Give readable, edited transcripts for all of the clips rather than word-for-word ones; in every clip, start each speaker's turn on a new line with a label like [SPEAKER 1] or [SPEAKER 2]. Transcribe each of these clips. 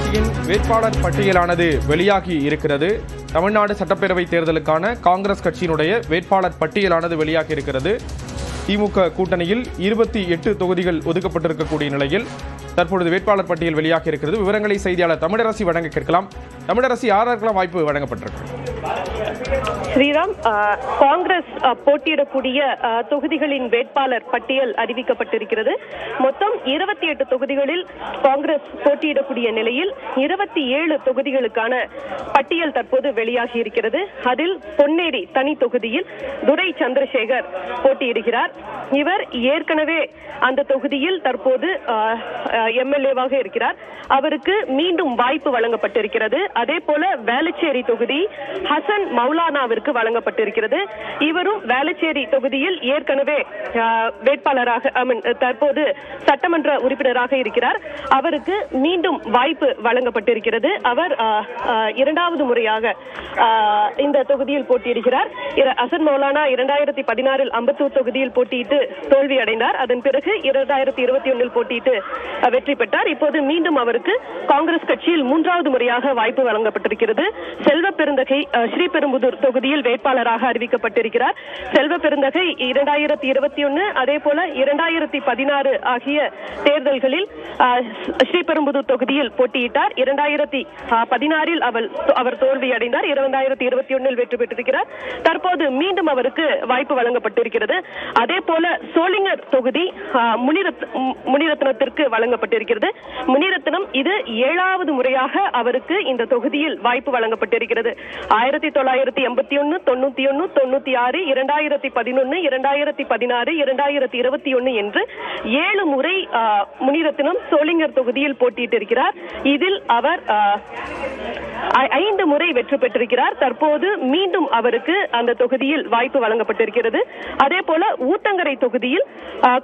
[SPEAKER 1] கட்சியின் வேட்பாளர் பட்டியலானது வெளியாகி இருக்கிறது. தமிழ்நாடு சட்டப்பேரவை தேர்தலுக்கான காங்கிரஸ் கட்சியினுடைய வேட்பாளர் பட்டியலானது வெளியாகி இருக்கிறது. திமுக கூட்டணியில் 28 தொகுதிகள் ஒதுக்கப்பட்டிருக்கக்கூடிய நிலையில் தற்பொழுது வேட்பாளர் பட்டியல் வெளியாகி இருக்கிறது. விவரங்களை செய்தியாளர் தமிழரசி வழங்க கேட்கலாம். தமிழரசி, யாருக்கெல்லாம் வாய்ப்பு வழங்கப்பட்டிருக்கு?
[SPEAKER 2] ஸ்ரீராம், காங்கிரஸ் போட்டியிடக்கூடிய தொகுதிகளின் வேட்பாளர் பட்டியல் அறிவிக்கப்பட்டிருக்கிறது. மொத்தம் 28 தொகுதிகளில் காங்கிரஸ் போட்டியிடக்கூடிய நிலையில் 27 தொகுதிகளுக்கான பட்டியல் தற்போது வெளியாகி இருக்கிறது. அதில் பொன்னேரி தனி தொகுதியில் துரை சந்திரசேகர் போட்டியிடுகிறார். இவர் ஏற்கனவே அந்த தொகுதியில் தற்போது எம்எல்ஏவாக இருக்கிறார். அவருக்கு மீண்டும் வாய்ப்பு வழங்கப்பட்டிருக்கிறது. அதே போல வேளச்சேரி தொகுதி ஹசன் மௌலானாவிற்கு வழங்கப்பட்டிருக்கிறது. இவரும் வேளச்சேரி தொகுதியில் ஏற்கனவே வேட்பாளராக தற்போது சட்டமன்ற உறுப்பினராக இருக்கிறார். அவருக்கு மீண்டும் வாய்ப்பு வழங்கப்பட்டிருக்கிறது. அவர் இரண்டாவது முறையாக இந்த தொகுதியில் போட்டியிடுகிறார். ஹசன் மௌலானா 2016 அம்பத்தூர் தொகுதியில் போட்டியிட்டு தோல்வி அடைந்தார். அதன் பிறகு 2021 போட்டியிட்டு வெற்றி பெற்றார். இப்போது மீண்டும் அவருக்கு காங்கிரஸ் கட்சியில் 3வது முறையாக வாய்ப்பு வழங்கப்பட்டிருக்கிறது. செல்வ பெருந்தகை ஸ்ரீபெரும்புதூர் தொகுதியில் வேட்பாளராக அறிவிக்கப்பட்டிருக்கிறார். செல்வ பெருந்தகை 2021 அதே போல 2016 ஆகிய தேர்தல்களில் ஸ்ரீபெரும்புதூர் தொகுதியில் போட்டியிட்டார். 2016 அவர் தோல்வி அடைந்தார். 2021 வெற்றி பெற்றிருக்கிறார். தற்போது மீண்டும் அவருக்கு வாய்ப்பு வழங்கப்பட்டிருக்கிறது. அதே போல சோளிங்கர் தொகுதி முனிரத்னத்திற்கு வழங்கப்பட்டிருக்கிறது. முனிரத்னம் இது 7வது முறையாக அவருக்கு இந்த தொகுதியில் வாய்ப்பு வழங்கப்பட்டிருக்கிறது. 1981, 91, 96, 2011, 2016, 2021 என்று 7 முறை முனிரத்னம் சோளிங்கர் தொகுதியில் போட்டியிட்டிருக்கிறார். இதில் அவர் 5 முறை வெற்றி பெற்றிருக்கிறார். தற்போது மீண்டும் அவருக்கு அந்த தொகுதியில் வாய்ப்பு வழங்கப்பட்டிருக்கிறது. அதே போல ஊத்தங்கரை தொகுதியில்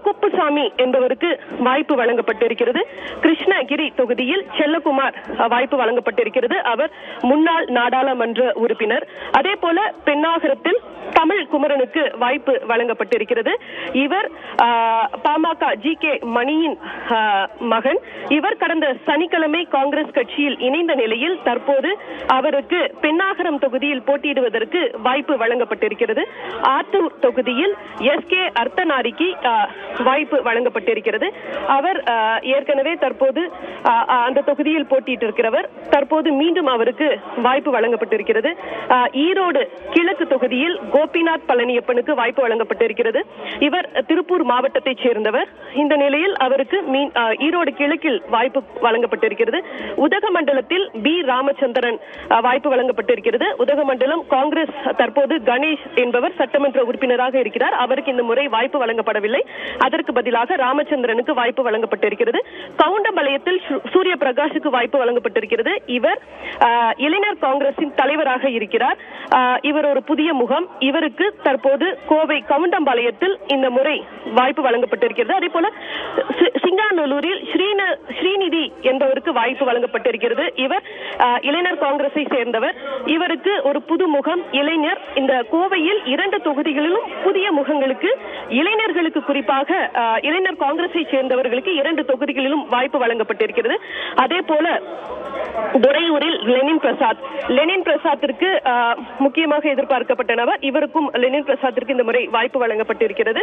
[SPEAKER 2] குப்புசாமி என்பவருக்கு வாய்ப்பு வழங்கப்பட்டிருக்கிறது. கிருஷ்ணகிரி தொகுதியில் செல்லகுமார் வாய்ப்பு வழங்கப்பட்டிருக்கிறது. அவர் முன்னாள் நாடாளுமன்ற உறுப்பினர். அதே போல பெண்ணாகரத்தில் தமிழ் குமரனுக்கு வாய்ப்பு வழங்கப்பட்டிருக்கிறது. இவர் பாமக ஜி.கே. மணியின் மகன். இவர் கடந்த சனிக்கிழமை காங்கிரஸ் கட்சியில் இணைந்த நிலையில் தற்போது அவருக்கு பெண்ணாகரம் தொகுதியில் போட்டியிடுவதற்கு வாய்ப்பு வழங்கப்பட்டிருக்கிறது. ஆத்தூர் தொகுதியில் எஸ்.கே. அர்த்தநாரிக்கு வாய்ப்பு வழங்கப்பட்டிருக்கிறது. அவர் ஏற்கனவே தற்போது அந்த தொகுதியில் போட்டியிட்டிருக்கிறவர். தற்போது மீண்டும் அவருக்கு வாய்ப்பு வழங்கப்பட்டிருக்கிறது. ஈரோடு கிழக்கு தொகுதியில் கோபிநாத் பழனியப்பனுக்கு வாய்ப்பு வழங்கப்பட்டிருக்கிறது. இவர் திருப்பூர் மாவட்டத்தைச் சேர்ந்தவர். இந்த நிலையில் அவருக்கு ஈரோடு கிழக்கில் வாய்ப்பு வழங்கப்பட்டிருக்கிறது. உதகமண்டலத்தில் பி. ராமச்சந்திரன் வாய்ப்பு வழங்கப்பட்டிருக்கிறது. உதகமண்டலம் காங்கிரஸ் தற்போது கணேஷ் என்பவர் சட்டமன்ற உறுப்பினராக இருக்கிறார். அவருக்கு இந்த முறை வாய்ப்பு வழங்கப்படவில்லை. அதற்கு பதிலாக ராமச்சந்திரனுக்கு வாய்ப்பு வழங்கப்பட்டிருக்கிறது. கவுண்டம்பாளையத்தில் சூரிய பிரகாஷுக்கு வாய்ப்பு வழங்கப்பட்டிருக்கிறது. இவர் இளைஞர் காங்கிரசின் தலைவராக இருக்கிறார். இவர் ஒரு புதிய முகம். இவருக்கு தற்போது கோவை கவுண்டம்பாளையத்தில் இந்த முறை வாய்ப்பு வழங்கப்பட்டிருக்கிறது. அதே போல சிங்காநல்லூரில் ஸ்ரீநிதி என்பவருக்கு வாய்ப்பு வழங்கப்பட்டிருக்கிறது. இவர் இளைஞர் காங்கிரஸை சேர்ந்தவர். இவருக்கு ஒரு புது முகம், இளைஞர். இந்த கோவையில் 2 தொகுதிகளிலும் புதிய முகங்களுக்கு, இளைஞர்களுக்கு, குறிப்பாக இளைஞர் காங்கிரஸை சேர்ந்தவர்களுக்கு 2 தொகுதிகளிலும் வாய்ப்பு வழங்கப்பட்டிருக்கிறது. அதே போல துரையூரில் லெனின் பிரசாத்திற்கு முக்கியமாக எதிர்பார்க்கப்பட்ட நபர். இவருக்கும் லெனின் பிரசாத்திற்கு இந்த முறை வாய்ப்பு வழங்கப்பட்டிருக்கிறது.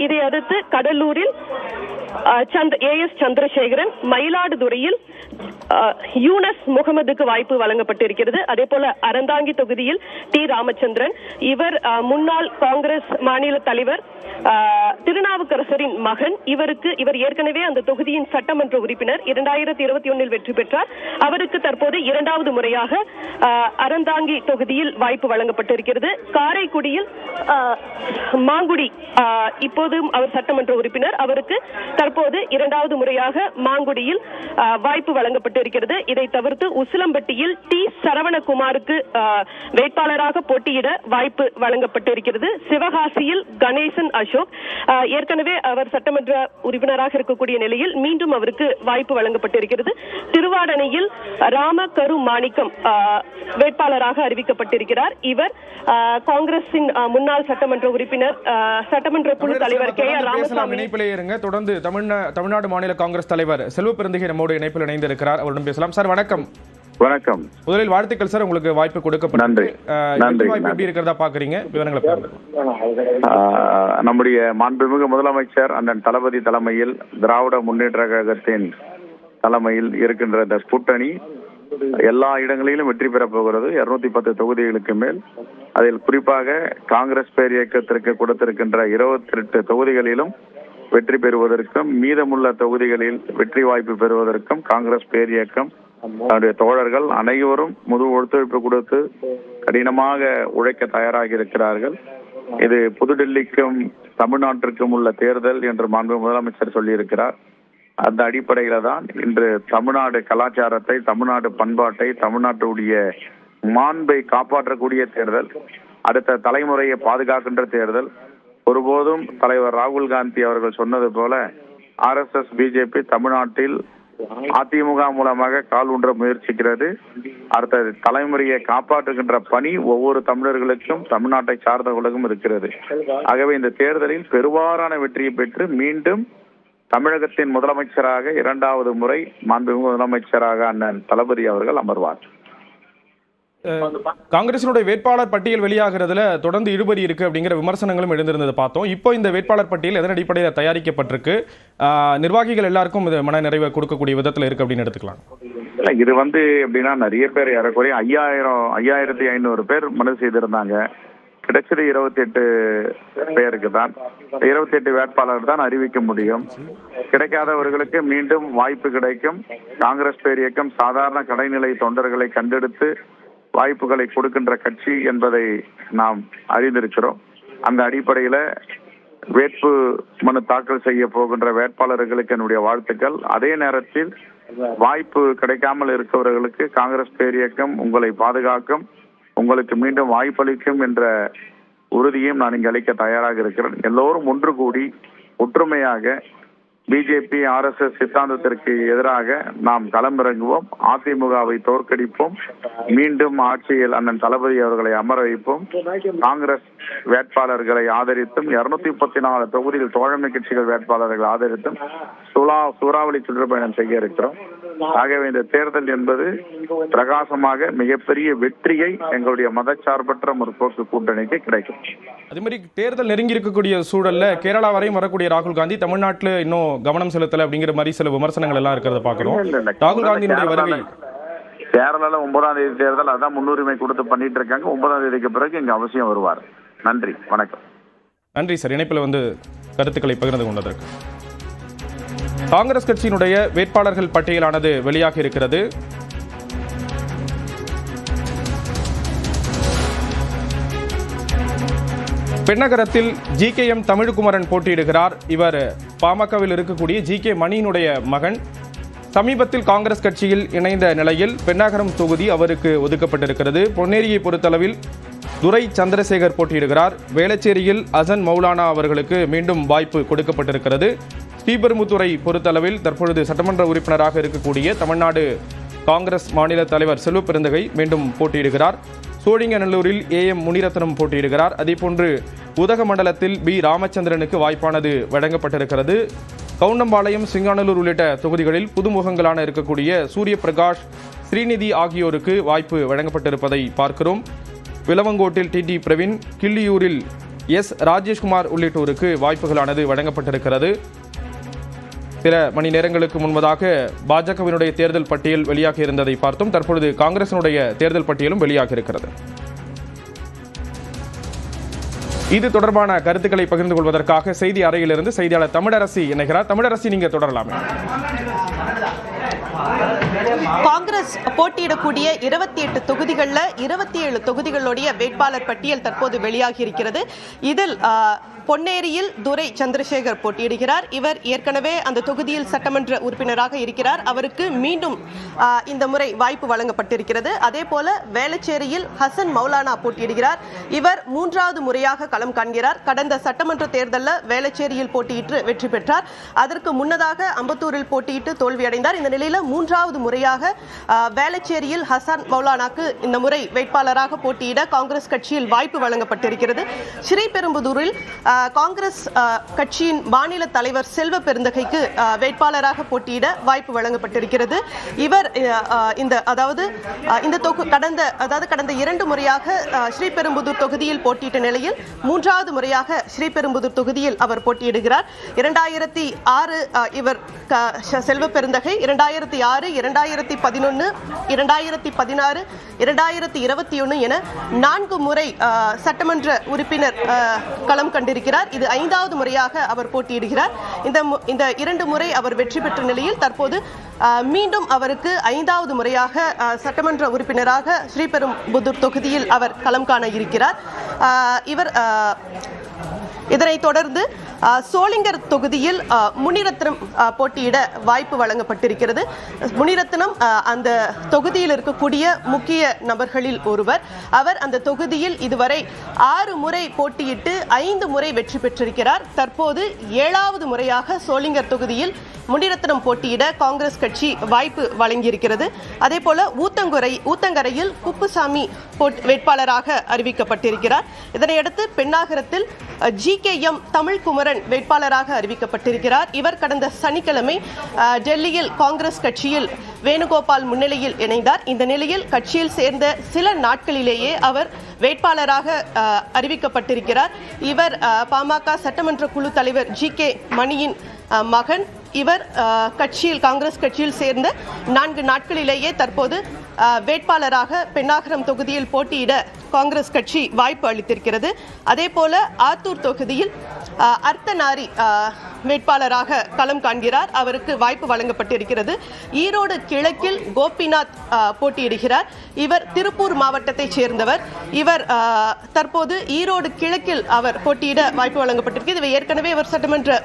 [SPEAKER 2] இதை அடுத்து கடலூரில் ஏ.எஸ். சந்திரசேகரன், மயிலாடுதுறையில் யூனஸ் முகமதுக்கு வாய்ப்பு வழங்கப்பட்டிருக்கிறது. அதே போல அறந்தாங்கி தொகுதியில் டி. ராமச்சந்திரன். இவர் முன்னாள் காங்கிரஸ் மாநில தலைவர் திருநாவுக்கரசரின் மகன். இவர் ஏற்கனவே அந்த தொகுதியின் சட்டமன்ற உறுப்பினர். 2021 வெற்றி பெற்றார். அவருக்கு தற்போது 2வது முறையாக அறந்தாங்கி தொகுதியில் வாய்ப்பு வழங்கப்பட்டிருக்கிறது. காரைக்குடியில் மாங்குடி, இப்போதும் அவர் சட்டமன்ற உறுப்பினர். அவருக்கு தற்போது 2வது முறையாக மாங்குடியில் வாய்ப்பு வழங்கப்பட்டிருக்கிறது. இதை தவிர்த்து உசிலம்பட்டியில் டி. சரவணகுமாருக்கு வேட்பாளராக போட்டியிட வாய்ப்பு வழங்கப்பட்டிருக்கிறது. சிவகாசியில் கணேசன் அசோக், ஏற்கனவே அவர் சட்டமன்ற உறுப்பினராக இருக்கக்கூடிய நிலையில் மீண்டும் அவருக்கு வாய்ப்பு வழங்கப்பட்டிருக்கிறது. திருவாடனையில் ராம கரு மாணிக்கம் வேட்பாளராக அறிவிக்கப்பட்டிருக்கிறார். இவர் காங்கிரசின் முன்னாள் சட்டமன்ற உறுப்பினர், சட்டமன்ற குழு தலைவர் KR ராமசாமி.
[SPEAKER 1] இணைப்பிலே இருங்க. தொடர்ந்து தமிழ்நாடு மாநில காங்கிரஸ் தலைவர் செல்வ பெருந்தகை நம்மோடு இணைப்பில் இணைந்திருக்கிறார். அவருடன் பேசலாம். சார் வணக்கம்.
[SPEAKER 3] வணக்கம்.
[SPEAKER 1] முதலில் வாழ்த்துக்கள் சார், உங்களுக்கு வாய்ப்பு கொடுக்கப்பட்டது. எப்படி இருக்கிறதா பாக்குறீங்க, விவரங்களை
[SPEAKER 3] நம்முடைய மாண்புமிகு முதலமைச்சர் அண்ணன் தளபதி தலைமையில் திராவிட முன்னேற்ற கழகத்தின் தலைமையில் இருக்கின்ற இந்த கூட்டணி எல்லா இடங்களிலும் வெற்றி பெறப் போகிறது. 210 தொகுதிகளுக்கு மேல். அதில் குறிப்பாக காங்கிரஸ் பேர் இயக்கத்திற்கு கொடுத்திருக்கின்ற 28 தொகுதிகளிலும் வெற்றி பெறுவதற்கும் மீதமுள்ள தொகுதிகளில் வெற்றி வாய்ப்பு பெறுவதற்கும் காங்கிரஸ் பேர் இயக்கம் தன்னுடைய தோழர்கள் அனைவரும் முழு ஒத்துழைப்பு கொடுத்து கடினமாக உழைக்க தயாராகி இருக்கிறார்கள். இது புதுடெல்லிக்கும் தமிழ்நாட்டிற்கும் உள்ள தேர்தல் என்று மாண்பு முதலமைச்சர் சொல்லியிருக்கிறார். அந்த அடிப்படையில தான் இன்று தமிழ்நாடு கலாச்சாரத்தை, தமிழ்நாடு பண்பாட்டை, தமிழ்நாட்டுடைய மாண்பை காப்பாற்றக்கூடிய தேர்தல், அடுத்த தலைமுறையை பாதுகாக்கின்ற தேர்தல். ஒருபோதும் தலைவர் ராகுல் காந்தி அவர்கள் சொன்னது போல RSS BJP தமிழ்நாட்டில் அதிமுக மூலமாக கால் ஊன்ற முயற்சிக்கிறது. அடுத்த தலைமுறையை காப்பாற்றுகின்ற பணி ஒவ்வொரு தமிழர்களுக்கும், தமிழ்நாட்டை சார்ந்தவர்களுக்கும் இருக்கிறது. ஆகவே இந்த தேர்தலில் பெருவாரான வெற்றியை பெற்று மீண்டும் தமிழகத்தின் முதலமைச்சராக 2வது முறை மாண்புமிகு முதலமைச்சராக அண்ணன் தளபதி அவர்கள் அமர்வார்.
[SPEAKER 1] காங்கிரசினுடைய வேட்பாளர் பட்டியல் வெளியாகிறதுல தொடர்ந்து இழுபறி இருக்கு அப்படிங்கிற விமர்சனங்களும் எழுந்திருந்தது பார்த்தோம். இப்போ இந்த வேட்பாளர் பட்டியல் எதன் அடிப்படையில் தயாரிக்கப்பட்டிருக்கு, நிர்வாகிகள் எல்லாருக்கும் இது மன நிறைவை கொடுக்கக்கூடிய விதத்தில் இருக்கு அப்படின்னு எடுத்துக்கலாம்.
[SPEAKER 3] இது எப்படின்னா நிறைய பேர் ஏறக்குறைய 5500 பேர் மனு செய்திருந்தாங்க. கிடைச்சது 28 பேருக்கு தான். 28 வேட்பாளர் தான் அறிவிக்க முடியும். கிடைக்காதவர்களுக்கு மீண்டும் வாய்ப்பு கிடைக்கும். காங்கிரஸ் பேர் இயக்கம் சாதாரண கடைநிலை தொண்டர்களை கண்டெடுத்து வாய்ப்புகளை கொடுக்கின்ற கட்சி என்பதை நாம் அறிந்திருக்கிறோம். அந்த அடிப்படையில வேட்பு மனு தாக்கல் செய்ய போகின்ற வேட்பாளர்களுக்கு என்னுடைய வாழ்த்துக்கள். அதே நேரத்தில் வாய்ப்பு கிடைக்காமல் இருக்கிறவர்களுக்கு காங்கிரஸ் பேர் இயக்கம் உங்களை பாதுகாக்கும், உங்களுக்கு மீண்டும் வாய்ப்பளிக்கும் என்ற உறுதியும் நான் இங்கு அளிக்க தயாராக இருக்கிறேன். எல்லோரும் ஒன்று கூடி ஒற்றுமையாக BJP RSS சித்தாந்தத்திற்கு எதிராக நாம் களமிறங்குவோம். அதிமுகவை தோற்கடிப்போம். மீண்டும் ஆட்சியில் அண்ணன் தளபதி அவர்களை அமர வைப்போம். காங்கிரஸ் வேட்பாளர்களை ஆதரித்தும் 234 தொகுதியில் தோழமை கட்சிகள் வேட்பாளர்களை ஆதரித்தும் சூறாவளி சுற்றுப்பயணம் செய்ய இருக்கிறோம். ஆகவே இந்த தேர்தல் என்பது பிரகாசமாக மிகப்பெரிய வெற்றியை எங்களுடைய மதச்சார்பற்ற முற்போக்கு கூட்டணிக்கு கிடைக்கும்.
[SPEAKER 1] அதே மாதிரி தேர்தல் நெருங்கி இருக்கக்கூடிய சூழல்ல கேரளா வரையும் வரக்கூடிய ராகுல் காந்தி தமிழ்நாட்டில் இன்னும் கவனம் செலுத்தல அப்படிங்கிற மாதிரி சில விமர்சனங்கள் எல்லாம் இருக்கிறத பாக்குறோம். ராகுல் காந்தியினுடைய வருகை
[SPEAKER 3] கேரளால 9ஆம் தேதி தேர்தல், அதான் முன்னுரிமை கொடுத்து பண்ணிட்டு இருக்காங்க. 9ஆம் தேதிக்கு பிறகு இங்க அவசியம் வருவார். நன்றி, வணக்கம்.
[SPEAKER 1] நன்றி சார், இணைப்பில் கருத்துக்களை பகிர்ந்து கொண்டதற்கு. காங்கிரஸ் கட்சியினுடைய வேட்பாளர்கள் பட்டியலானது வெளியாகி இருக்கிறது. பெண்ணகரத்தில் GKM தமிழ்குமரன் போட்டியிடுகிறார். இவர் பாமகவில் இருக்கக்கூடிய GK மணியினுடைய மகன். சமீபத்தில் காங்கிரஸ் கட்சியில் இணைந்த நிலையில் பெண்ணகரம் தொகுதி அவருக்கு ஒதுக்கப்பட்டிருக்கிறது. பொன்னேரியை பொறுத்தளவில் துரை சந்திரசேகர் போட்டியிடுகிறார். வேளச்சேரியில் அசன் மௌலானா அவர்களுக்கு மீண்டும் வாய்ப்பு கொடுக்கப்பட்டிருக்கிறது. ஸ்ரீபெரும்புத்தூரை பொறுத்தளவில் தற்பொழுது சட்டமன்ற உறுப்பினராக இருக்கக்கூடிய தமிழ்நாடு காங்கிரஸ் மாநில தலைவர் செல்வ பெருந்தகை மீண்டும் போட்டியிடுகிறார். சோழிங்கநல்லூரில் AM முனிரத்னம் போட்டியிடுகிறார். அதேபோன்று உதகமண்டலத்தில் B ராமச்சந்திரனுக்கு வாய்ப்பானது வழங்கப்பட்டிருக்கிறது. கவுண்டம்பாளையம், சிங்கானல்லூர் உள்ளிட்ட தொகுதிகளில் புதுமுகங்களான இருக்கக்கூடிய சூரிய பிரகாஷ், ஸ்ரீநிதி ஆகியோருக்கு வாய்ப்பு வழங்கப்பட்டிருப்பதை பார்க்கிறோம். விலவங்கோட்டில் TT பிரவீன், கிள்ளியூரில் S ராஜேஷ்குமார் உள்ளிட்டோருக்கு வாய்ப்புகளானது வழங்கப்பட்டிருக்கிறது. சில மணி நேரங்களுக்கு முன்பதாக பாஜகவினுடைய தேர்தல் பட்டியல் வெளியாக இருந்ததை பார்த்தோம். தற்பொழுது காங்கிரசினுடைய தேர்தல் பட்டியலும் வெளியாக இருக்கிறது. இது தொடர்பான கருத்துக்களை பகிர்ந்து கொள்வதற்காக செய்தி அறையிலிருந்து செய்தியாளர் தமிழரசி இணைகிறார். தமிழரசி, நீங்க தொடரலாமே.
[SPEAKER 4] காங்கிரஸ் போட்டியிடக்கூடிய 28 தொகுதிகளில் 27 தொகுதிகளுடைய வேட்பாளர் பட்டியல் தற்போது வெளியாகி இருக்கிறது. இதில் பொன்னேரியில் துரை சந்திரசேகர் போட்டியிடுகிறார். இவர் ஏற்கனவே அந்த தொகுதியில் சட்டமன்ற உறுப்பினராக இருக்கிறார். அவருக்கு மீண்டும் இந்த முறை வாய்ப்பு வழங்கப்பட்டிருக்கிறது. அதே போல வேளச்சேரியில் ஹசன் மௌலானா போட்டியிடுகிறார். இவர் 3வது முறையாக களம் காண்கிறார். கடந்த சட்டமன்ற தேர்தலில் வேளச்சேரியில் போட்டியிட்டு வெற்றி பெற்றார். அதற்கு முன்னதாக அம்பத்தூரில் போட்டியிட்டு தோல்வியடைந்தார். இந்த நிலையில் 3வது முறையாக வேளச்சேரியில் ஹசன் மௌலானாக்கு இந்த முறை வேட்பாளராக போட்டியிட காங்கிரஸ் கட்சியில் வாய்ப்பு வழங்கப்பட்டிருக்கிறது. ஸ்ரீபெரும்புதூரில் காங்கிரஸ் கட்சியின் மாநில தலைவர் செல்வ பெருந்தகைக்கு வேட்பாளராக போட்டியிட வாய்ப்பு வழங்கப்பட்டிருக்கிறது. இவர் கடந்த 2 முறையாக ஸ்ரீபெரும்புதூர் தொகுதியில் போட்டியிட்ட நிலையில் 3வது முறையாக ஸ்ரீபெரும்புதூர் தொகுதியில் அவர் போட்டியிடுகிறார். 2006 இவர் செல்வ பெருந்தகை 2006, 2011, 2016, 2021 என 4 முறை சட்டமன்ற உறுப்பினர் களம் கண்டிருக்கிறார். இது 5வது முறையாக அவர் போட்டியிடுகிறார். இந்த 2 முறை அவர் வெற்றி பெற்ற நிலையில் தற்போது மீண்டும் அவருக்கு 5வது முறையாக சட்டமன்ற உறுப்பினராக ஸ்ரீபெரும்புதூர் தொகுதியில் அவர் களம் காண இருக்கிறார். இதனைத் தொடர்ந்து சோளிங்கர் தொகுதியில் முனிரத்னம் போட்டியிட வாய்ப்பு வழங்கப்பட்டிருக்கிறது. முனிரத்னம் அந்த தொகுதியில் இருக்கக்கூடிய முக்கிய நபர்களில் ஒருவர். அவர் அந்த தொகுதியில் இதுவரை 6 முறை போட்டியிட்டு 5 முறை வெற்றி பெற்றிருக்கிறார். தற்போது 7வது முறையாக சோளிங்கர் தொகுதியில் முனிரத்னம் போட்டியிட காங்கிரஸ் கட்சி வாய்ப்பு வழங்கியிருக்கிறது. அதே போல ஊத்தங்கரையில் குப்புசாமி வேட்பாளராக அறிவிக்கப்பட்டிருக்கிறார். இதனையடுத்து பெண்ணாகரத்தில் GKM தமிழ்குமரன் வேட்பாளராக அறிவிக்கப்பட்டிருக்கிறார். இவர் கடந்த சனிக்கிழமை டெல்லியில் காங்கிரஸ் கட்சியில் வேணுகோபால் முன்னிலையில் இணைந்தார். இந்த நிலையில் கட்சியில் சேர்ந்த சில நாட்களிலேயே அவர் வேட்பாளராக அறிவிக்கப்பட்டிருக்கிறார். இவர் பாமக சட்டமன்ற குழு தலைவர் GK மணியின் மகன். இவர் காங்கிரஸ் கட்சியில் சேர்ந்த 4 நாட்களிலேயே தற்போது வேட்பாளராக பெண்ணாகரம் தொகுதியில் போட்டியிட காங்கிரஸ் கட்சி வாய்ப்பு அளித்திருக்கிறது. அதே போல ஆத்தூர் தொகுதியில் அர்த்தநாரி வேட்பாளராக களம் காண்கிறார். அவருக்கு வாய்ப்பு வழங்கப்பட்டிருக்கிறது. ஈரோடு கிழக்கில் கோபிநாத் போட்டியிடுகிறார். இவர் திருப்பூர் மாவட்டத்தைச் சேர்ந்தவர். இவர் தற்போது ஈரோடு கிழக்கில் அவர் போட்டியிட வாய்ப்பு வழங்கப்பட்டிருக்கிறது. இவர் ஏற்கனவே இவர் சட்டமன்ற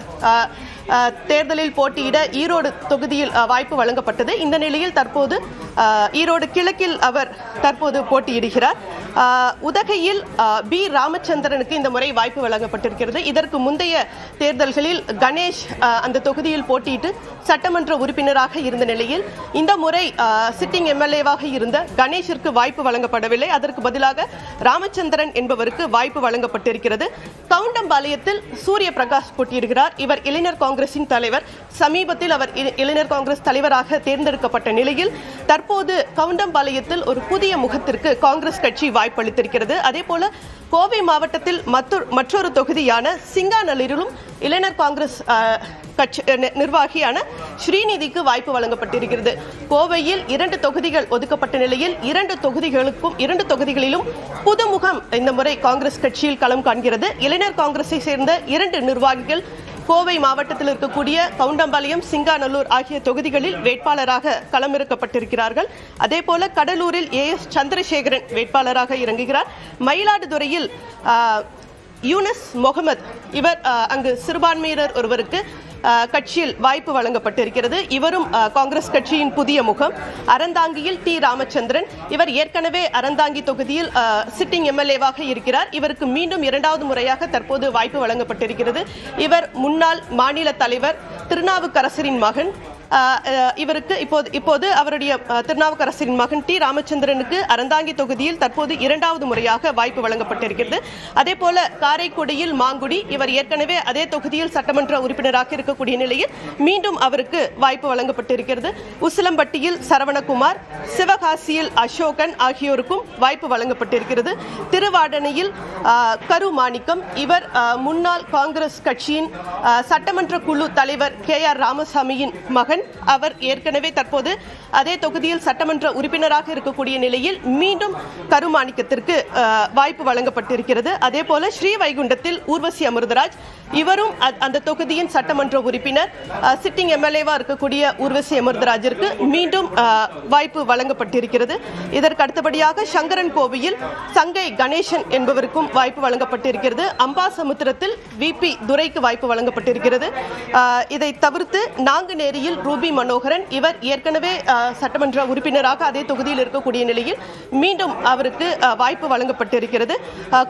[SPEAKER 4] தேர்தலில் போட்டியிட ஈரோடு தொகுதியில் வாய்ப்பு வழங்கப்பட்டது. இந்த நிலையில் தற்போது ஈரோடு கிழக்கில் அவர் தற்போது போட்டியிடுகிறார். உதகையில் B ராமச்சந்திரனுக்கு இந்த முறை வாய்ப்பு வழங்கப்பட்டிருக்கிறது. இதற்கு முந்தைய தேர்தல்களில் கணேஷ் அந்த தொகுதியில் போட்டியிட்டு சட்டமன்ற உறுப்பினராக இருந்த நிலையில் இந்த முறை சிட்டிங் MLAவாக இருந்த கணேஷிற்கு வாய்ப்பு வழங்கப்படவில்லை. அதற்கு பதிலாக ராமச்சந்திரன் என்பவருக்கு வாய்ப்பு வழங்கப்பட்டிருக்கிறது. கவுண்டம்பாளையத்தில் சூரிய பிரகாஷ் போட்டியிடுகிறார். இவர் இளைஞர் காங்கிரசின் தலைவர். சமீபத்தில் அவர் இளைஞர் காங்கிரஸ் தலைவராக தேர்ந்தெடுக்கப்பட்ட நிலையில் தற்போது கவுண்டம்பாளையத்தில் ஒரு புதிய முகத்திற்கு காங்கிரஸ் கட்சி வாய்ப்பு அளித்திருக்கிறது. அதே போல கோவை மாவட்டத்தில் மற்றொரு தொகுதியான சிங்காநல்லூரிலும் இளைஞர் காங்கிரஸ் கட்சி நிர்வாகியான ஸ்ரீநிதிக்கு வாய்ப்பு வழங்கப்பட்டிருக்கிறது. கோவையில் 2 தொகுதிகள் ஒதுக்கப்பட்ட நிலையில் 2 தொகுதிகளிலும் புதுமுகம் இந்த முறை காங்கிரஸ் கட்சியில் களம் காண்கிறது. இளைஞர் காங்கிரஸை சேர்ந்த 2 நிர்வாகிகள் கோவை மாவட்டத்தில் இருக்கக்கூடிய கவுண்டம்பாளையம், சிங்காநல்லூர் ஆகிய தொகுதிகளில் வேட்பாளராக களமிறக்கப்பட்டிருக்கிறார்கள். அதே போல கடலூரில் AS சந்திரசேகரன் வேட்பாளராக இறங்குகிறார். மயிலாடுதுறையில் யூனஸ் முகமது இவர் அங்கு சிறுபான்மையினர் ஒருவருக்கு கட்சியில் வாய்ப்பு வழங்கப்பட்டிருக்கிறது. இவரும் காங்கிரஸ் கட்சியின் புதிய முகம். அறந்தாங்கியில் T ராமச்சந்திரன் இவர் ஏற்கனவே அறந்தாங்கி தொகுதியில் சிட்டிங் MLAவாக இருக்கிறார். இவருக்கு மீண்டும் 2வது முறையாக தற்போது வாய்ப்பு வழங்கப்பட்டிருக்கிறது. இவர் முன்னாள் மாநில தலைவர் திருநாவுக்கரசரின் மகன். இவருக்கு இப்போது அவருடைய திருநாவுக்கரசரின் மகன் T ராமச்சந்திரனுக்கு அறந்தாங்கி தொகுதியில் தற்போது 2வது முறையாக வாய்ப்பு வழங்கப்பட்டிருக்கிறது. அதே போல காரைக்குடியில் மாங்குடி இவர் ஏற்கனவே அதே தொகுதியில் சட்டமன்ற உறுப்பினராக இருக்கக்கூடிய நிலையில் மீண்டும் அவருக்கு வாய்ப்பு வழங்கப்பட்டிருக்கிறது. உசிலம்பட்டியில் சரவணகுமார், சிவகாசியில் அசோகன் ஆகியோருக்கும் வாய்ப்பு வழங்கப்பட்டிருக்கிறது. திருவாடனையில் கரு மாணிக்கம் இவர் முன்னாள் காங்கிரஸ் கட்சியின் சட்டமன்ற குழு தலைவர் KR ராமசாமியின் மகன். மோகன் அவர் ஏற்கனவே தற்போது அதே தொகுதியில் சட்டமன்ற உறுப்பினராக இருக்கக்கூடிய நிலையில் மீண்டும் கருமாணிக்கத்திற்கு வாய்ப்பு வழங்கப்பட்டிருக்கிறது. அதே போல ஸ்ரீவைகுண்டத்தில் ஊர்வசி அமிர்தராஜ் இவரும் அந்த தொகுதியின் சட்டமன்ற உறுப்பினர், சிட்டிங் எம்எல்ஏவா இருக்கக்கூடிய ஊர்வசி அமிர்தராஜிற்கு மீண்டும் வாய்ப்பு வழங்கப்பட்டிருக்கிறது. இதற்கு அடுத்தபடியாக சங்கரன் கோவிலில் சங்கை கணேசன் என்பவருக்கும் வாய்ப்பு வழங்கப்பட்டிருக்கிறது. அம்பாசமுத்திரத்தில் விபி துரைக்கு வாய்ப்பு வழங்கப்பட்டிருக்கிறது. இதை தவிர்த்து நாங்குநேரியில் ரூபி மனோகரன் இவர் ஏற்கனவே சட்டமன்ற உறுப்பினராக அதே தொகுதியில் இருக்கக்கூடிய நிலையில் மீண்டும் அவருக்கு வாய்ப்பு வழங்கப்பட்டிருக்கிறது.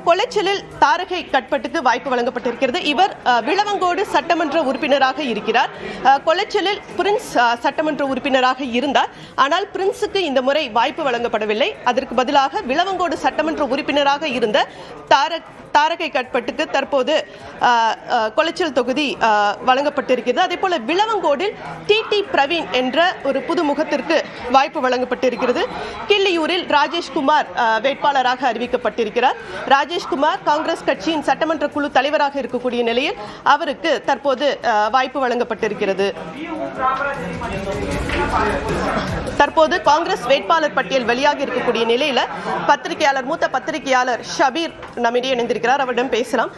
[SPEAKER 4] கொலைச்சலில் தாரகை கட்பட்டுக்கு வாய்ப்பு வழங்கப்பட்டிருக்கிறது. இவர் விளவங்கோடு சட்டமன்ற உறுப்பினராக இருக்கிறார். கொலைச்சலில் பிரின்ஸ் சட்டமன்ற உறுப்பினராக இருந்தார். ஆனால் பிரின்ஸுக்கு இந்த முறை வாய்ப்பு வழங்கப்படவில்லை. அதற்கு பதிலாக விளவங்கோடு சட்டமன்ற உறுப்பினராக இருந்த தாரகை கட்பட்டுக்கு தற்போது கொலைச்சல் தொகுதி வழங்கப்பட்டிருக்கிறது. அதே போல விளவங்கோடில் டி பிரவீன் என்ற ஒரு புது முகத்திற்கு வாய்ப்பு வழங்கப்பட்டிருக்கிறது. கிள்ளியூரில் ராஜேஷ்குமார் வேட்பாளராக அறிவிக்கப்பட்டிருக்கிறார். ராஜேஷ்குமார் காங்கிரஸ் கட்சியின் சட்டமன்ற குழு தலைவராக இருக்கக்கூடிய நிலையில் அவருக்கு தற்போது வாய்ப்பு வழங்கப்பட்டிருக்கிறது. தற்போது காங்கிரஸ் வேட்பாளர் பட்டியல் வெளியாக இருக்கக்கூடிய நிலையில மூத்த பத்திரிகையாளர் ஷபீர் நம்மிடையே இணைந்திருக்கிறார். அவரிடம் பேசலாம்.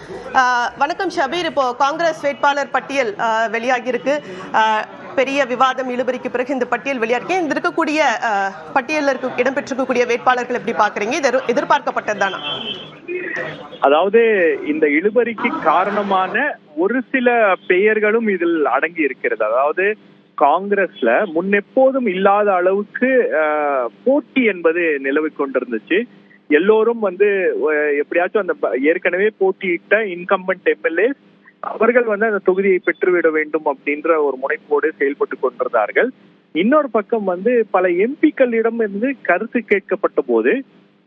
[SPEAKER 4] வணக்கம் ஷபீர், இப்போ காங்கிரஸ் வேட்பாளர் பட்டியல் வெளியாகி இருக்கு. பெரிய விவாதம் இழுபறிக்கு பிறகு இந்த பட்டியல் வெளியாகி இந்த இருக்கக்கூடிய பட்டியலில் இடம்பெற்றிருக்கக்கூடிய வேட்பாளர்கள் எப்படி பாக்குறீங்க? இது எதிர்பார்க்கப்பட்டதுதானா?
[SPEAKER 5] அதாவது இந்த இழுபறிக்கு காரணமான ஒரு சில பெயர்களும் இதில் அடங்கி இருக்கிறது. அதாவது காங்கிரஸ்ல முன்னெப்போதும் இல்லாத அளவுக்கு போட்டி என்பது நிலவி கொண்டிருந்துச்சு. எல்லோரும் எப்படியாச்சும் அந்த ஏற்கனவே போட்டியிட்ட இன்கம்பன்ட் எம்எல்ஏ அவர்கள் அந்த தொகுதியை பெற்றுவிட வேண்டும் அப்படின்ற ஒரு முனைப்போடு செயல்பட்டு கொண்டிருந்தார்கள். இன்னொரு பக்கம் பல எம்பிக்களிடம் இருந்து கருத்து கேட்கப்பட்ட போது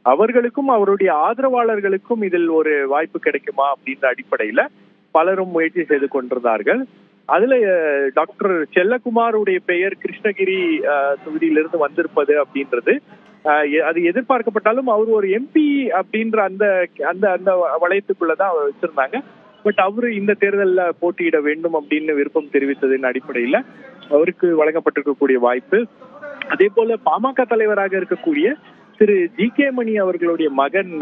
[SPEAKER 5] அவர்களுக்கும் அவருடைய ஆதரவாளர்களுக்கும் இதில் ஒரு வாய்ப்பு கிடைக்குமா அப்படின்ற அடிப்படையில பலரும் முயற்சி செய்து கொண்டிருந்தார்கள். அதுல டாக்டர் செல்லகுமாருடைய பெயர் கிருஷ்ணகிரி தொகுதியிலிருந்து வந்திருப்பது அப்படின்றது அது எதிர்பார்க்கப்பட்டாலும் அவர் ஒரு எம்பி அப்படின்ற அந்த அந்த அந்த வளையத்துக்குள்ளதான் வச்சிருந்தாங்க. பட் அவரு இந்த தேர்தலில் போட்டியிட வேண்டும் அப்படின்னு விருப்பம் தெரிவித்ததின் அடிப்படையில அவருக்கு வழங்கப்பட்டிருக்கக்கூடிய வாய்ப்பு. அதே போல பாமக தலைவராக இருக்கக்கூடிய திரு ஜி.கே. மணி அவர்களுடைய மகன்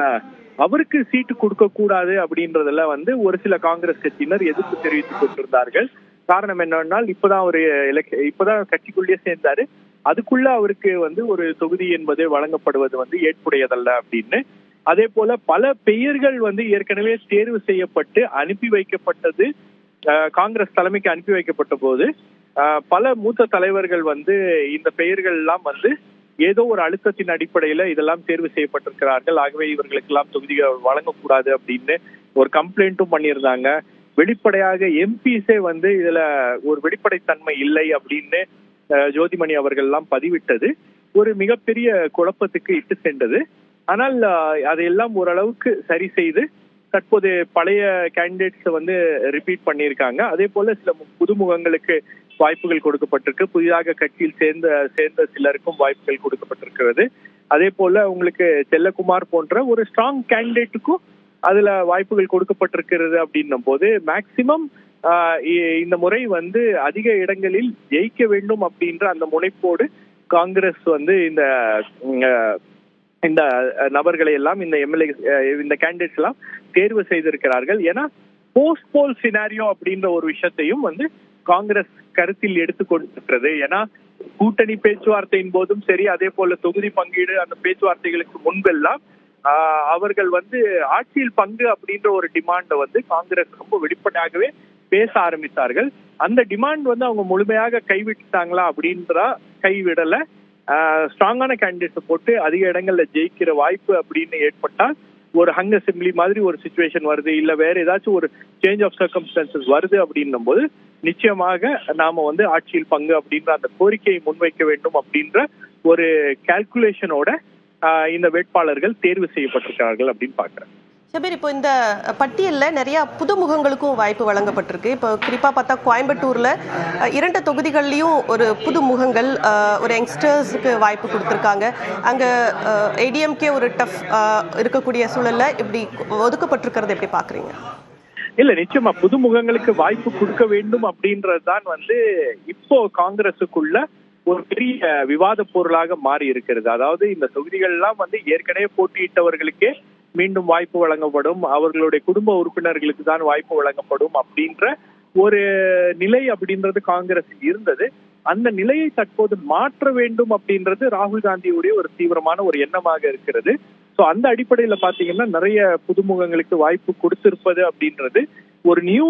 [SPEAKER 5] அவருக்கு சீட்டு கொடுக்க கூடாது அப்படின்றதுல ஒரு சில காங்கிரஸ் கட்சியினர் எதிர்ப்பு தெரிவித்துக் கொண்டிருந்தார்கள். காரணம் என்னன்னா இப்பதான் கட்சிக்குள்ளேயே சேர்ந்தாரு, அதுக்குள்ள அவருக்கு ஒரு தொகுதி என்பது வழங்கப்படுவது ஏற்புடையதல்ல அப்படின்னு. அதே போல பல பெயர்கள் ஏற்கனவே தேர்வு செய்யப்பட்டு அனுப்பி வைக்கப்பட்டது. காங்கிரஸ் தலைமைக்கு அனுப்பி வைக்கப்பட்ட போது பல மூத்த தலைவர்கள் இந்த பெயர்கள் எல்லாம் ஏதோ ஒரு அழுத்தத்தின் அடிப்படையில இதெல்லாம் தேர்வு செய்யப்பட்டிருக்கிறார்கள், ஆகவே இவர்களுக்கு எல்லாம் தொகுதிகள் வழங்கக்கூடாது அப்படின்னு ஒரு கம்ப்ளைண்ட்டும் பண்ணியிருந்தாங்க. வெளிப்படையாக எம்பிஸே இதுல ஒரு வெளிப்படைத்தன்மை இல்லை அப்படின்னு ஜோதிமணி அவர்கள் எல்லாம் பதிவிட்டது ஒரு மிகப்பெரிய குழப்பத்துக்கு இட்டு சென்றது. ஆனால் அதையெல்லாம் ஓரளவுக்கு சரி செய்து தற்போது பழைய கேண்டிடேட்ஸ் ரிப்பீட் பண்ணியிருக்காங்க. அதே போல சில புதுமுகங்களுக்கு வாய்ப்புகள் கொடுக்கப்பட்டிருக்கு. புதிதாக கட்சியில் சேர்ந்த சிலருக்கும் வாய்ப்புகள் கொடுக்கப்பட்டிருக்கிறது. அதே போல உங்களுக்கு செல்லகுமார் போன்ற ஒரு ஸ்ட்ராங் கேண்டிடேட்டுக்கும் அதுல வாய்ப்புகள் கொடுக்கப்பட்டிருக்கிறது அப்படின்னும் போது மேக்சிமம் இந்த முறை அதிக இடங்களில் ஜெயிக்க வேண்டும் அப்படின்ற அந்த முனைப்போடு காங்கிரஸ் இந்த நபர்களை எல்லாம் இந்த எம்எல்ஏ இந்த கேண்டிடேட்ஸ் எல்லாம் தேர்வு செய்திருக்கிறார்கள். ஏன்னா போஸ்ட் போல் சினாரியோ அப்படின்ற ஒரு விஷயத்தையும் காங்கிரஸ் கருத்தில் எடுத்துக்கொண்டிருக்கிறது. ஏன்னா கூட்டணி பேச்சுவார்த்தையின் போதும் சரி, அதே போல தொகுதி பங்கீடு அந்த பேச்சுவார்த்தைகளுக்கு முன்பெல்லாம் அவர்கள் ஆட்சியில் பங்கு அப்படின்ற ஒரு டிமாண்டை காங்கிரஸ் ரொம்ப வெளிப்படையாகவே பேச ஆரம்பித்தார்கள். அந்த டிமாண்ட் அவங்க முழுமையாக கைவிட்டாங்களா அப்படின்ற கைவிடல. ஸ்ட்ராங்கான கேண்டிடேட்ஸ் போட்டு அதிக இடங்கள்ல ஜெயிக்கிற வாய்ப்பு அப்படின்னு ஏற்பட்டால் ஒரு ஹங் அசெம்பிளி மாதிரி ஒரு சிச்சுவேஷன் வருது, இல்ல வேற ஏதாச்சும் ஒரு சேஞ்ச் ஆஃப் சர்க்கம்ஸ்டான்சஸ் வருது அப்படின்னும் போது நிச்சயமாக நாம ஆட்சியில் பங்கு அப்படின்ற அந்த கோரிக்கையை முன்வைக்க வேண்டும் அப்படின்ற ஒரு கால்குலேஷனோட இந்த வேட்பாளர்கள் தேர்வு செய்யப்பட்டிருக்கிறார்கள் அப்படின்னு பாக்குறேன்.
[SPEAKER 4] ஷபீர், இப்போ இந்த பட்டியலில் நிறைய புதுமுகங்களுக்கும் வாய்ப்பு வழங்கப்பட்டிருக்கு. இப்போ குறிப்பாக பார்த்தா கோயம்புத்தூர்ல 2 தொகுதிகள்லையும் ஒரு புதுமுகங்கள் ஒரு யங்ஸ்டர்ஸுக்கு வாய்ப்பு கொடுத்துருக்காங்க. அங்கே ஏடிஎம்கே ஒரு டஃப் இருக்கக்கூடிய சூழல்ல இப்படி ஒதுக்கப்பட்டிருக்கிறது எப்படி பார்க்குறீங்க?
[SPEAKER 5] இல்ல, நிச்சயமா புதுமுகங்களுக்கு வாய்ப்பு கொடுக்க வேண்டும் அப்படின்றதுதான் இப்போ காங்கிரசுக்குள்ள ஒரு பெரிய விவாத பொருளாக மாறி இருக்கிறது. அதாவது இந்த தொகுதிகள் எல்லாம் ஏற்கனவே போட்டியிட்டவர்களுக்கே மீண்டும் வாய்ப்பு வழங்கப்படும், அவர்களுடைய குடும்ப உறுப்பினர்களுக்கு தான் வாய்ப்பு வழங்கப்படும் அப்படின்ற ஒரு நிலை அப்படின்றது காங்கிரஸில் இருந்தது. அந்த நிலையை தற்போது மாற்ற வேண்டும் அப்படின்றது ராகுல் காந்தியுடைய ஒரு தீவிரமான ஒரு எண்ணமாக இருக்கிறது. சோ அந்த அடிப்படையில பாத்தீங்கன்னா நிறைய புதுமுகங்களுக்கு வாய்ப்பு கொடுத்திருப்பது அப்படின்றது ஒரு நியூ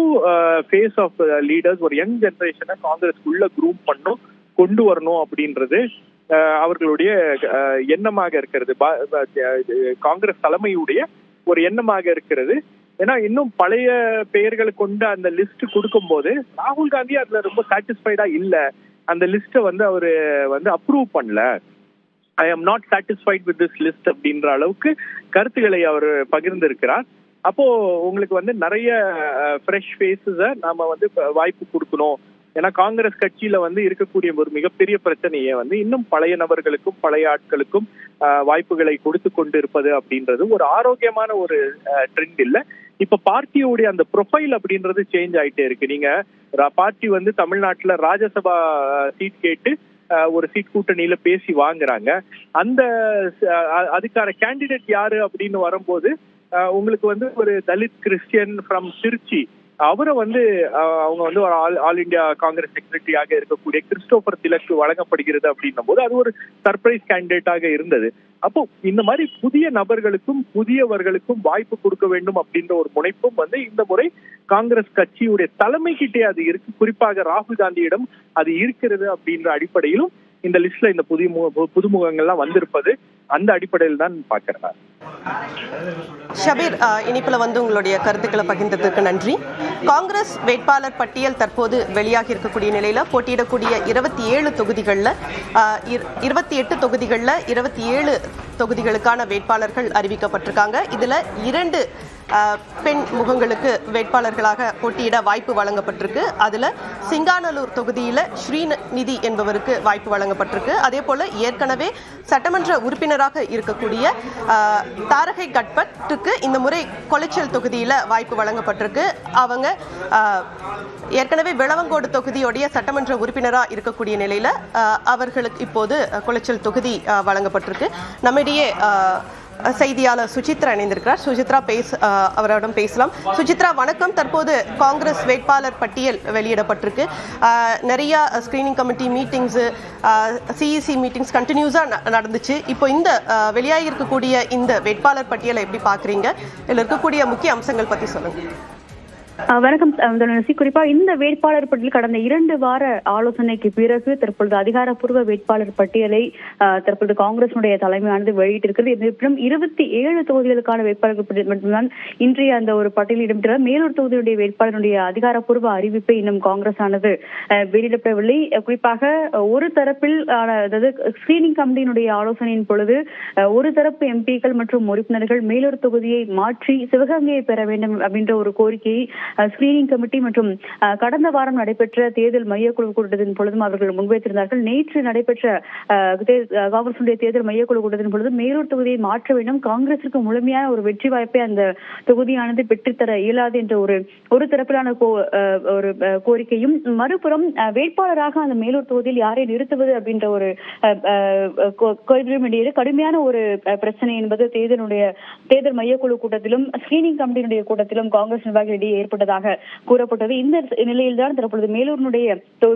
[SPEAKER 5] ஃபேஸ் ஆஃப் லீடர்ஸ், ஒரு யங் ஜெனரேஷனை காங்கிரஸ் உள்ள குரூப் பண்ணும் கொண்டு வரணும் அப்படின்றது அவர்களுடைய எண்ணமாக இருக்கிறது. காங்கிரஸ் தலைமையுடைய ஒரு எண்ணமாக இருக்கிறது. ஏன்னா இன்னும் பழைய பெயர்களை கொண்டு அந்த லிஸ்ட் கொடுக்கும் போது ராகுல் காந்தி அதுல ரொம்ப சாட்டிஸ்ஃபைடா இல்ல, அந்த லிஸ்ட்டை அவரு அப்ரூவ் பண்ணல, I am not satisfied with this list அப்படின்ற அளவுக்கு கருத்துக்களை அவர் பகிர்ந்திருக்கிறார். அப்போ உங்களுக்கு நிறைய ஃப்ரெஷ் ஃபேஸஸை நாம வாய்ப்பு கொடுக்கணும். ஏன்னா காங்கிரஸ் கட்சியில இருக்கக்கூடிய ஒரு மிகப்பெரிய பிரச்சனையை இன்னும் பழைய நபர்களுக்கும் பழைய ஆட்களுக்கும் வாய்ப்புகளை கொடுத்து கொண்டு இருப்பது அப்படின்றது ஒரு ஆரோக்கியமான ஒரு ட்ரெண்ட் இல்ல. இப்ப பார்ட்டியோடைய அந்த ப்ரொஃபைல் அப்படின்றது சேஞ்ச் ஆயிட்டே இருக்கு. நீங்க பார்ட்டி தமிழ்நாட்டுல ராஜ்யசபா சீட் கேட்டு ஒரு சீட் கூட்டணியில பேசி வாங்குறாங்க. அந்த அதுக்கான கேண்டிடேட் யாரு அப்படின்னு வரும்போது உங்களுக்கு ஒரு தலித் கிறிஸ்டியன் ஃப்ரம் திருச்சி, அவரை அவங்க ஒரு ஆல் இண்டியா காங்கிரஸ் செக்ரட்டரியாக இருக்கக்கூடிய கிறிஸ்டோபர் திலக்கு வழங்கப்படுகிறது அப்படின்னும் போது அது ஒரு சர்ப்ரைஸ் கேண்டிடேட்டாக இருந்தது. அப்போ இந்த மாதிரி புதிய நபர்களுக்கும் புதியவர்களுக்கும் வாய்ப்பு கொடுக்க வேண்டும் அப்படின்ற ஒரு முனைப்பும் இந்த முறை காங்கிரஸ் கட்சியுடைய தலைமைக்கிட்டே அது இருக்கு. குறிப்பாக ராகுல் காந்தியிடம் அது இருக்கிறது அப்படின்ற அடிப்படையிலும் இந்த லிஸ்ட்ல இந்த புதுமுகங்கள்லாம் வந்திருப்பது அந்த அடிப்படையில் தான் பார்க்கிறேன்.
[SPEAKER 4] ஷபீர், இனிப்புல உங்களுடைய கருத்துக்களை பகிர்ந்ததற்கு நன்றி. காங்கிரஸ் வேட்பாளர் பட்டியல் தற்போது வெளியாகி இருக்கக்கூடிய நிலையில போட்டியிடக்கூடிய 27 தொகுதிகளில் 28 தொகுதிகளில் 27 தொகுதிகளுக்கான வேட்பாளர்கள் அறிவிக்கப்பட்டிருக்காங்க. இதுல 2 பெண் முகங்களுக்கு வேட்பாளர்களாக போட்டியிட வாய்ப்பு வழங்கப்பட்டிருக்கு. அதுல சிங்காநல்லூர் தொகுதியில ஸ்ரீநிதி என்பவருக்கு வாய்ப்பு வழங்கப்பட்டிருக்கு. அதே போல ஏற்கனவே சட்டமன்ற உறுப்பினராக இருக்கக்கூடிய தாரகை கட்பட்டுக்கு இந்த முறை கொளைச்சல் தொகுதியில வாய்ப்பு வழங்கப்பட்டிருக்கு. அவங்க ஏற்கனவே விளவங்கோடு தொகுதியுடைய சட்டமன்ற உறுப்பினராக இருக்கக்கூடிய நிலையில அவர்களுக்கு இப்போது கொளைச்சல் தொகுதி வழங்கப்பட்டிருக்கு. நம்மிடையே செய்தியாளர் சுசித்ரா இணைந்திருக்கிறார். சுசித்ரா அவரிடம் பேசலாம். சுசித்ரா, வணக்கம். தற்போது காங்கிரஸ் வேட்பாளர் பட்டியல் வெளியிடப்பட்டிருக்கு. நிறைய screening committee meetings, CEC meetings கண்டினியூஸா நடந்துச்சு. இப்போ இந்த வெளியாகி இருக்கக்கூடிய இந்த வேட்பாளர் பட்டியலை எப்படி பாக்குறீங்க? இதுல இருக்கக்கூடிய முக்கிய அம்சங்கள் பத்தி சொல்லுங்க.
[SPEAKER 6] வணக்கம். குறிப்பா இந்த வேட்பாளர் பட்டியல் கடந்த 2 வார ஆலோசனைக்கு பிறகு தற்பொழுது அதிகாரப்பூர்வ வேட்பாளர் பட்டியலை தற்பொழுது காங்கிரசுடைய தலைமையானது வெளியிட்டிருக்கிறது. இருப்பினும் 27 தொகுதிகளுக்கான வேட்பாளர்கள் பட்டியல் மட்டும்தான் இன்றைய அந்த ஒரு பட்டியலில் இடம்பெற்ற. மேலூர் தொகுதியுடைய வேட்பாளருடைய அதிகாரப்பூர்வ அறிவிப்பை இன்னும் காங்கிரஸ் ஆனது வெளியிடப்படவில்லை. குறிப்பாக ஒரு தரப்பில் அதாவது ஸ்கிரீனிங் கமிட்டியினுடைய ஆலோசனையின் பொழுது ஒரு தரப்பு எம்பிக்கள் மற்றும் உறுப்பினர்கள் மேலூர் தொகுதியை மாற்றி சிவகங்கையை பெற வேண்டும் அப்படின்ற ஒரு கோரிக்கையை ஸ்கிரீனிங் கமிட்டி மற்றும் கடந்த வாரம் நடைபெற்ற தேர்தல் மையக்குழு கூட்டத்தின் பொழுதும் அவர்கள் முன்வைத்திருந்தார்கள். நேற்று நடைபெற்ற காங்கிரசுடைய தேர்தல் மையக்குழு கூட்டத்தின் பொழுது மேலூர் தொகுதியை மாற்ற வேண்டும், காங்கிரசுக்கு முழுமையான ஒரு வெற்றி வாய்ப்பை அந்த தொகுதியானது பெற்றுத்தர இயலாது என்ற ஒரு தரப்பிலான ஒரு கோரிக்கையும், மறுபுறம் வேட்பாளராக அந்த மேலூர் தொகுதியில் யாரை நிறுத்துவது அப்படின்ற ஒரு கேள்வியும் இடையே கடுமையான ஒரு பிரச்சனை என்பது தேர்தல் மையக்குழு கூட்டத்திலும் ஸ்கிரீனிங் கமிட்டியினுடைய கூட்டத்திலும் காங்கிரஸ் நிர்வாகிகளிடையே ஏற்பட்டதாக கூறப்பட்டது. இந்த நிலையில்தான் தற்பொழுது மேலூரினுடைய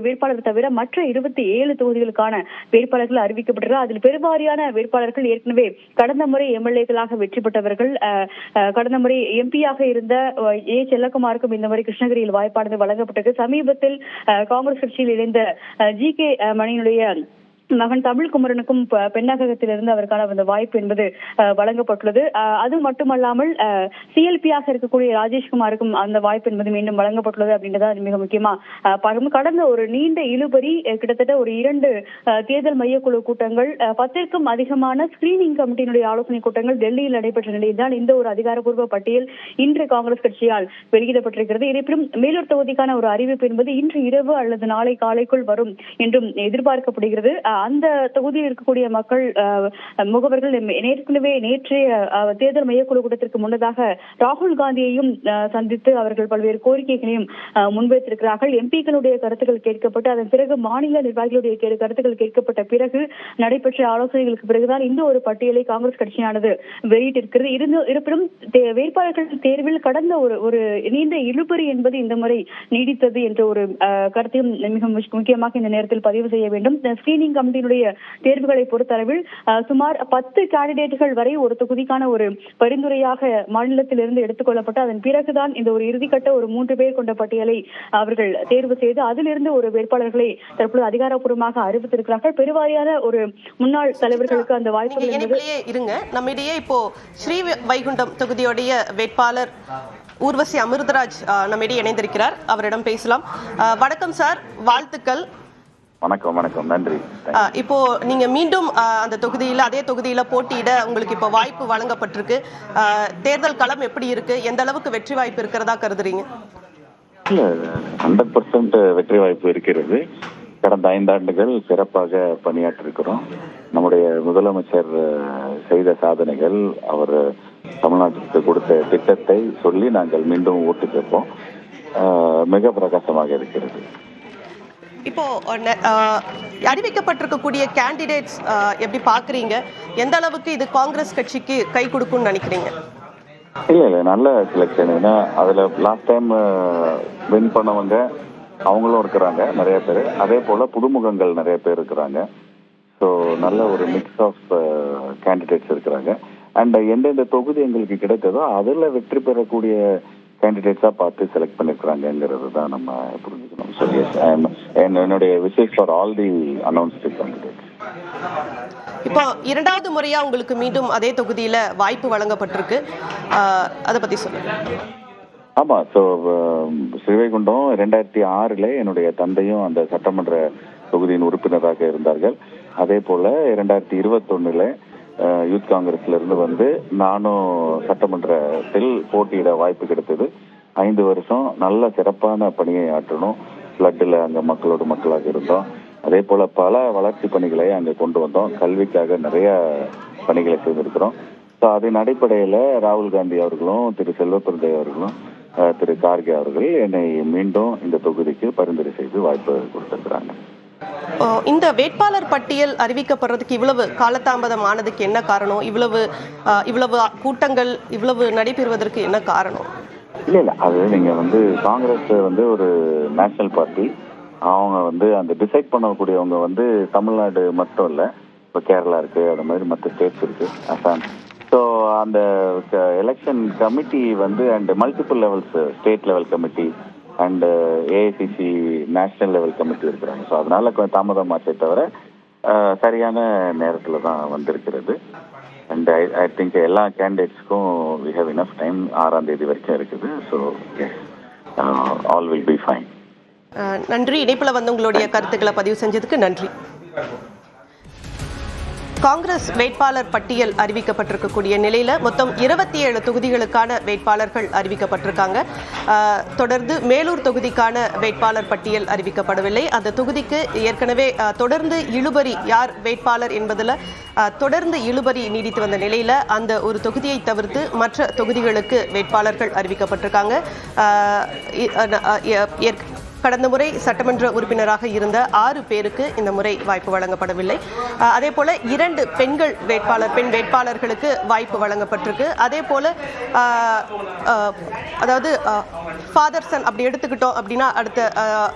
[SPEAKER 6] வேட்பாளர் தவிர மற்ற 27 தொகுதிகளுக்கான வேட்பாளர்கள் அறிவிக்கப்பட்டிருக்கிறார். அதில் பெருவாரியான வேட்பாளர்கள் ஏற்கனவே கடந்த முறை எம்எல்ஏக்களாக வெற்றி பெற்றவர்கள். கடந்த முறை எம்பியாக இருந்த செல்லக்குமாருக்கும் இந்த முறை கிருஷ்ணகிரியில் வாய்ப்பானது வழங்கப்பட்டது. சமீபத்தில் காங்கிரஸ் கட்சியில் இணைந்த ஜி.கே. மணியினுடைய மகன் தமிழ்குமரனுக்கும் பெண்ணகத்திலிருந்து அவருக்கான அந்த வாய்ப்பு என்பது வழங்கப்பட்டுள்ளது. அது மட்டுமல்லாமல் சிஎல்பியாக இருக்கக்கூடிய ராஜேஷ்குமாருக்கும் அந்த வாய்ப்பு என்பது மீண்டும் வழங்கப்பட்டுள்ளது அப்படின்றத மிக முக்கியமா கடந்த ஒரு நீண்ட இழுபறி கிட்டத்தட்ட ஒரு 2 தேர்தல் மையக்குழு கூட்டங்கள் 10க்கும் அதிகமான ஸ்கிரீனிங் கமிட்டியினுடைய ஆலோசனை கூட்டங்கள் டெல்லியில் நடைபெற்ற நிலையில் தான் இந்த ஒரு அதிகாரப்பூர்வ பட்டியல் இன்று காங்கிரஸ் கட்சியால் வெளியிடப்பட்டிருக்கிறது. இருப்பினும் மேலூர் தொகுதிக்கான ஒரு அறிவிப்பு என்பது இன்று இரவு அல்லது நாளை காலைக்குள் வரும் என்றும் எதிர்பார்க்கப்படுகிறது. அந்த தொகுதியில் இருக்கக்கூடிய மக்கள் முகவர்கள் நேற்றைய தேர்தல் மையக்குழு கூட்டத்திற்கு முன்னதாக ராகுல் காந்தியையும் சந்தித்து அவர்கள் பல்வேறு கோரிக்கைகளையும் முன்வைத்திருக்கிறார்கள். எம்பிக்களுடைய கருத்துக்கள் கேட்கப்பட்டு அதன் பிறகு மாநில நிர்வாகிகளுடைய கருத்துக்கள் கேட்கப்பட்ட பிறகு நடைபெற்ற ஆலோசனைகளுக்கு பிறகுதான் இந்த ஒரு பட்டியலை காங்கிரஸ் கட்சியானது வெளியிட்டிருக்கிறது. இருப்பினும் வேட்பாளர்கள் தேர்வில் கடந்த ஒரு நீண்ட இழுபறி என்பது இந்த முறை நீடித்தது என்ற ஒரு கருத்தையும் மிக முக்கியமாக இந்த நேரத்தில் பதிவு செய்ய வேண்டும். ஸ்கிரீனிங் கமிட்டியினுடைய தேர்வுகளை பொறுத்தளவில் சுமார் 10 கேண்டிடேட்டுகள் வரை ஒரு தொகுதிக்கான ஒரு பரிந்துரையாக மாநிலத்திலிருந்து எடுத்துக் கொள்ளப்பட்டு அதன் பிறகுதான் இந்த ஒரு இறுதிக்கட்ட ஒரு 3 பேர் கொண்ட பட்டியலை அவர்கள் தேர்வு செய்து அதிலிருந்து ஒரு வேட்பாளர்களை தற்போது அதிகாரப்பூர்வமாக அறிவித்திருக்கிறார்கள். பெருவாரியான ஒரு முன்னாள் தலைவர்களுக்கு அந்த வாய்ப்புகள்
[SPEAKER 4] இருங்க. நம்மிடையே இப்போ ஸ்ரீ வைகுண்டம் தொகுதியுடைய வேட்பாளர் ஊர்வசி அமிர்தராஜ் நம்மிடையே இணைந்திருக்கிறார். அவரிடம் பேசலாம். வணக்கம் சார், வாழ்த்துக்கள்.
[SPEAKER 3] வணக்கம். நன்றி.
[SPEAKER 4] இப்போ நீங்க மீண்டும் அந்த தொகுதியில அதே தொகுதியில போட்டியிட உங்களுக்கு இப்போ வாய்ப்பு வழங்கப்பட்டிருக்கு. தேர்தல் களம் எப்படி இருக்கு? எந்த அளவுக்கு வெற்றி வாய்ப்பு இருக்கிறதா கருதுறீங்க?
[SPEAKER 3] 100% வெற்றி வாய்ப்பு இருக்கிறது. கடந்த 5 ஆண்டுகள் சிறப்பாக பணியாற்றிருக்கிறோம். நம்முடைய முதலமைச்சர் செய்த சாதனைகள், அவர் தமிழ்நாட்டிற்கு கொடுத்த திட்டத்தை சொல்லி நாங்கள் மீண்டும் ஓட்டு கேட்போம். மிக பிரகாசமாக இருக்கிறது.
[SPEAKER 4] இப்போ அறிவிக்கப்பட்டிருக்கக்கூடிய கேண்டிடேட்ஸ் எப்படி பாக்குறீங்க? எந்த அளவுக்கு இது காங்கிரஸ் கட்சிக்கு கை கொடுக்கும்னு நினைக்கிறீங்க?
[SPEAKER 3] இல்ல நல்ல செலக்ஷன். ஏன்னா அதுல லாஸ்ட் டைம் வின் பண்ணவங்க அவங்களும் இருக்கிறாங்க நிறைய பேர். அதே போல புதுமுகங்கள் நிறைய பேர் இருக்கிறாங்க. ஸோ நல்ல ஒரு மிக்ஸ் ஆஃப் கேண்டிடேட்ஸ் இருக்கிறாங்க. அண்ட் எந்தெந்த தொகுதி எங்களுக்கு கிடைத்ததோ அதில் வெற்றி பெறக்கூடிய கேண்டிடேட்ஸா பார்த்து செலக்ட் பண்ணிருக்கிறாங்கிறது தான் நம்ம புரிஞ்சுக்கணும். ஸோ என்னுடைய wishes for all the announced candidates.
[SPEAKER 4] இப்போ 2வது முறையா உங்களுக்கு மீண்டும் அதே தொகுதியில வாய்ப்பு வழங்கப்பட்டிருக்கு. அதை பத்தி சொல்லுங்க.
[SPEAKER 3] ஆமா. ஸோ ஸ்ரீவைகுண்டம் 2006 என்னுடைய தந்தையும் அந்த சட்டமன்ற தொகுதியின் உறுப்பினராக இருந்தார்கள். அதே போல 2021 யூத் காங்கிரஸ்ல இருந்து வந்து நானும் சட்டமன்றத்தில் போட்டியிட வாய்ப்பு கிடைத்தது. 5 வருஷம் நல்ல சிறப்பான பணியை ஆற்றணும். பிளட்ல அங்க மக்களோட மக்களாக இருந்தோம். அதே போல பல வளர்ச்சி பணிகளை அங்க கொண்டு வந்தோம். கல்விக்காக நிறைய பணிகளை செய்திருக்கிறோம். ஸோ அதன் அடிப்படையில ராகுல் காந்தி அவர்களும் திரு செல்வப்பிரதை அவர்களும் திரு கார்கே அவர்கள் என்னை மீண்டும் இந்த தொகுதிக்கு பரிந்துரை செய்து வாய்ப்பு கொடுத்திருக்கிறாங்க.
[SPEAKER 4] இந்த வேட்பாளர் பட்டியல் அறிவிக்கப்படுறதுக்கு இவ்வளவு காலதாமதம் ஆனதுக்கு என்ன காரணம்? இவ்வளவு கூட்டங்கள் இவ்வளவு நடைபெறுவதற்கு என்ன காரணம்?
[SPEAKER 3] இல்ல அது நீங்க வந்து காங்கிரஸ் வந்து ஒரு நேஷனல் பார்ட்டி. அவங்க வந்து அந்த டிசைட் பண்ணக்கூடியவங்க வந்து தமிழ்நாடு மட்டும் இல்ல, இப்போ கேரளா இருக்கு, அந்த மாதிரி மற்ற ஸ்டேட்ஸ் இருக்கு, அசாம். ஸோ அந்த எலெக்ஷன் கமிட்டி வந்து and multiple levels, state level committee and AICC national level committee இருக்கிறாங்க. ஸோ அதனால கொஞ்சம் தாமதமாச்சே தவிர சரியான நேரத்தில் தான் வந்திருக்கிறது. அண்ட் ஐ திங்க் எல்லா கேண்டிடேட்ஸ்க்கும் வி ஹேவ் இனஃப் டைம். 6ஆம் தேதி வரைக்கும் இருக்குது. So all will be fine.
[SPEAKER 4] நன்றி. இணைப்பில் வந்து உங்களுடைய கருத்துக்களை பதிவு செஞ்சதுக்கு நன்றி. காங்கிரஸ் வேட்பாளர் பட்டியல் அறிவிக்கப்பட்டிருக்கக்கூடிய நிலையில மொத்தம் 27 தொகுதிகளுக்கான வேட்பாளர்கள் அறிவிக்கப்பட்டிருக்காங்க. தொடர்ந்து மேலூர் தொகுதிக்கான வேட்பாளர் பட்டியல் அறிவிக்கப்படவில்லை. அந்த தொகுதிக்கு ஏற்கனவே தொடர்ந்து இழுபறி, யார் வேட்பாளர் என்பதில் தொடர்ந்து இழுபறி நீடித்து வந்த நிலையில அந்த ஒரு தொகுதியை தவிர்த்து மற்ற தொகுதிகளுக்கு வேட்பாளர்கள் அறிவிக்கப்பட்டிருக்காங்க. கடந்த முறை சட்டமன்ற உறுப்பினராக இருந்த 6 பேருக்கு இந்த முறை வாய்ப்பு வழங்கப்படவில்லை. அதே போல 2 பெண் வேட்பாளர்களுக்கு வாய்ப்பு வழங்கப்பட்டிருக்கு. அதே போல அதாவது ஃபாதர் சன் அப்படி எடுத்துக்கிட்டோம் அப்படின்னா, அடுத்த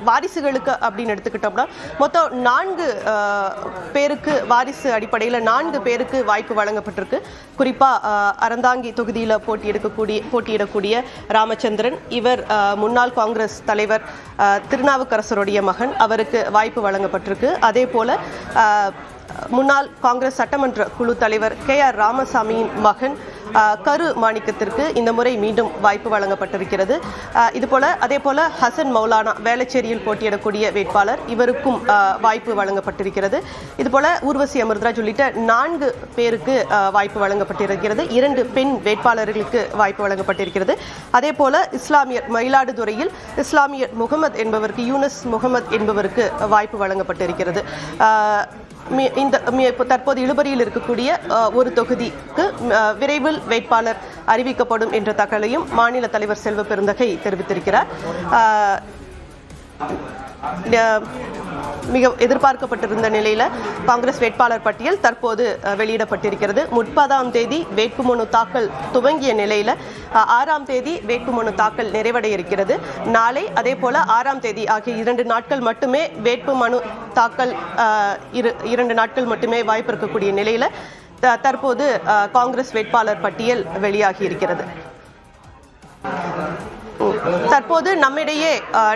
[SPEAKER 4] வாரிசுகளுக்கு அப்படின்னு எடுத்துக்கிட்டோம்னா மொத்தம் 4 பேருக்கு வாரிசு அடிப்படையில் 4 பேருக்கு வாய்ப்பு வழங்கப்பட்டிருக்கு. குறிப்பா அறந்தாங்கி தொகுதியில் போட்டியிடக்கூடிய ராமச்சந்திரன், இவர் முன்னாள் காங்கிரஸ் தலைவர் திருநாவுக்கரசருடைய மகன், அவருக்கு வாய்ப்பு வழங்கப்பட்டிருக்கு. அதே போல முன்னாள் காங்கிரஸ் சட்டமன்ற குழு தலைவர் KR ராமசாமியின் மகன் கரு மாணிக்கத்திற்கு இந்த முறை மீண்டும் வாய்ப்பு வழங்கப்பட்டிருக்கிறது. அதே போல ஹசன் மௌலானா வேளச்சேரியில் போட்டியிடக்கூடிய வேட்பாளர், இவருக்கும் வாய்ப்பு வழங்கப்பட்டிருக்கிறது. இதுபோல ஊர்வசி அமிர்தராஜ் உள்ளிட்ட 4 பேருக்கு வாய்ப்பு வழங்கப்பட்டிருக்கிறது. 2 பெண் வேட்பாளர்களுக்கு வாய்ப்பு வழங்கப்பட்டிருக்கிறது. அதே போல இஸ்லாமியர் மயிலாடுதுறையில் இஸ்லாமியர் முகமது என்பவருக்கு, யூனஸ் முகமது என்பவருக்கு வாய்ப்பு வழங்கப்பட்டிருக்கிறது. தற்போது இழுபறியில் இருக்கக்கூடிய ஒரு தொகுதிக்கு விரைவில் வேட்பாளர் அறிவிக்கப்படும் என்ற தகவலையும் மாநில தலைவர் செல்வ பெருந்தகை தெரிவித்திருக்கிறார். மிக எதிர்பார்க்கப்பட்டிருந்த நிலையில காங்கிரஸ் வேட்பாளர் பட்டியல் தற்போது வெளியிடப்பட்டிருக்கிறது. 30ஆம் தேதி வேட்புமனு தாக்கல் துவங்கிய நிலையில 6ஆம் தேதி வேட்புமனு தாக்கல் நிறைவடைய இருக்கிறது. நாளை அதே போல 6ஆம் தேதி ஆகிய 2 நாட்கள் மட்டுமே வேட்புமனு தாக்கல் 2 நாட்கள் மட்டுமே வாய்ப்பு இருக்கக்கூடிய நிலையில தற்போது காங்கிரஸ் வேட்பாளர் பட்டியல் வெளியாகி இருக்கிறது. தற்போது நம்மிடையே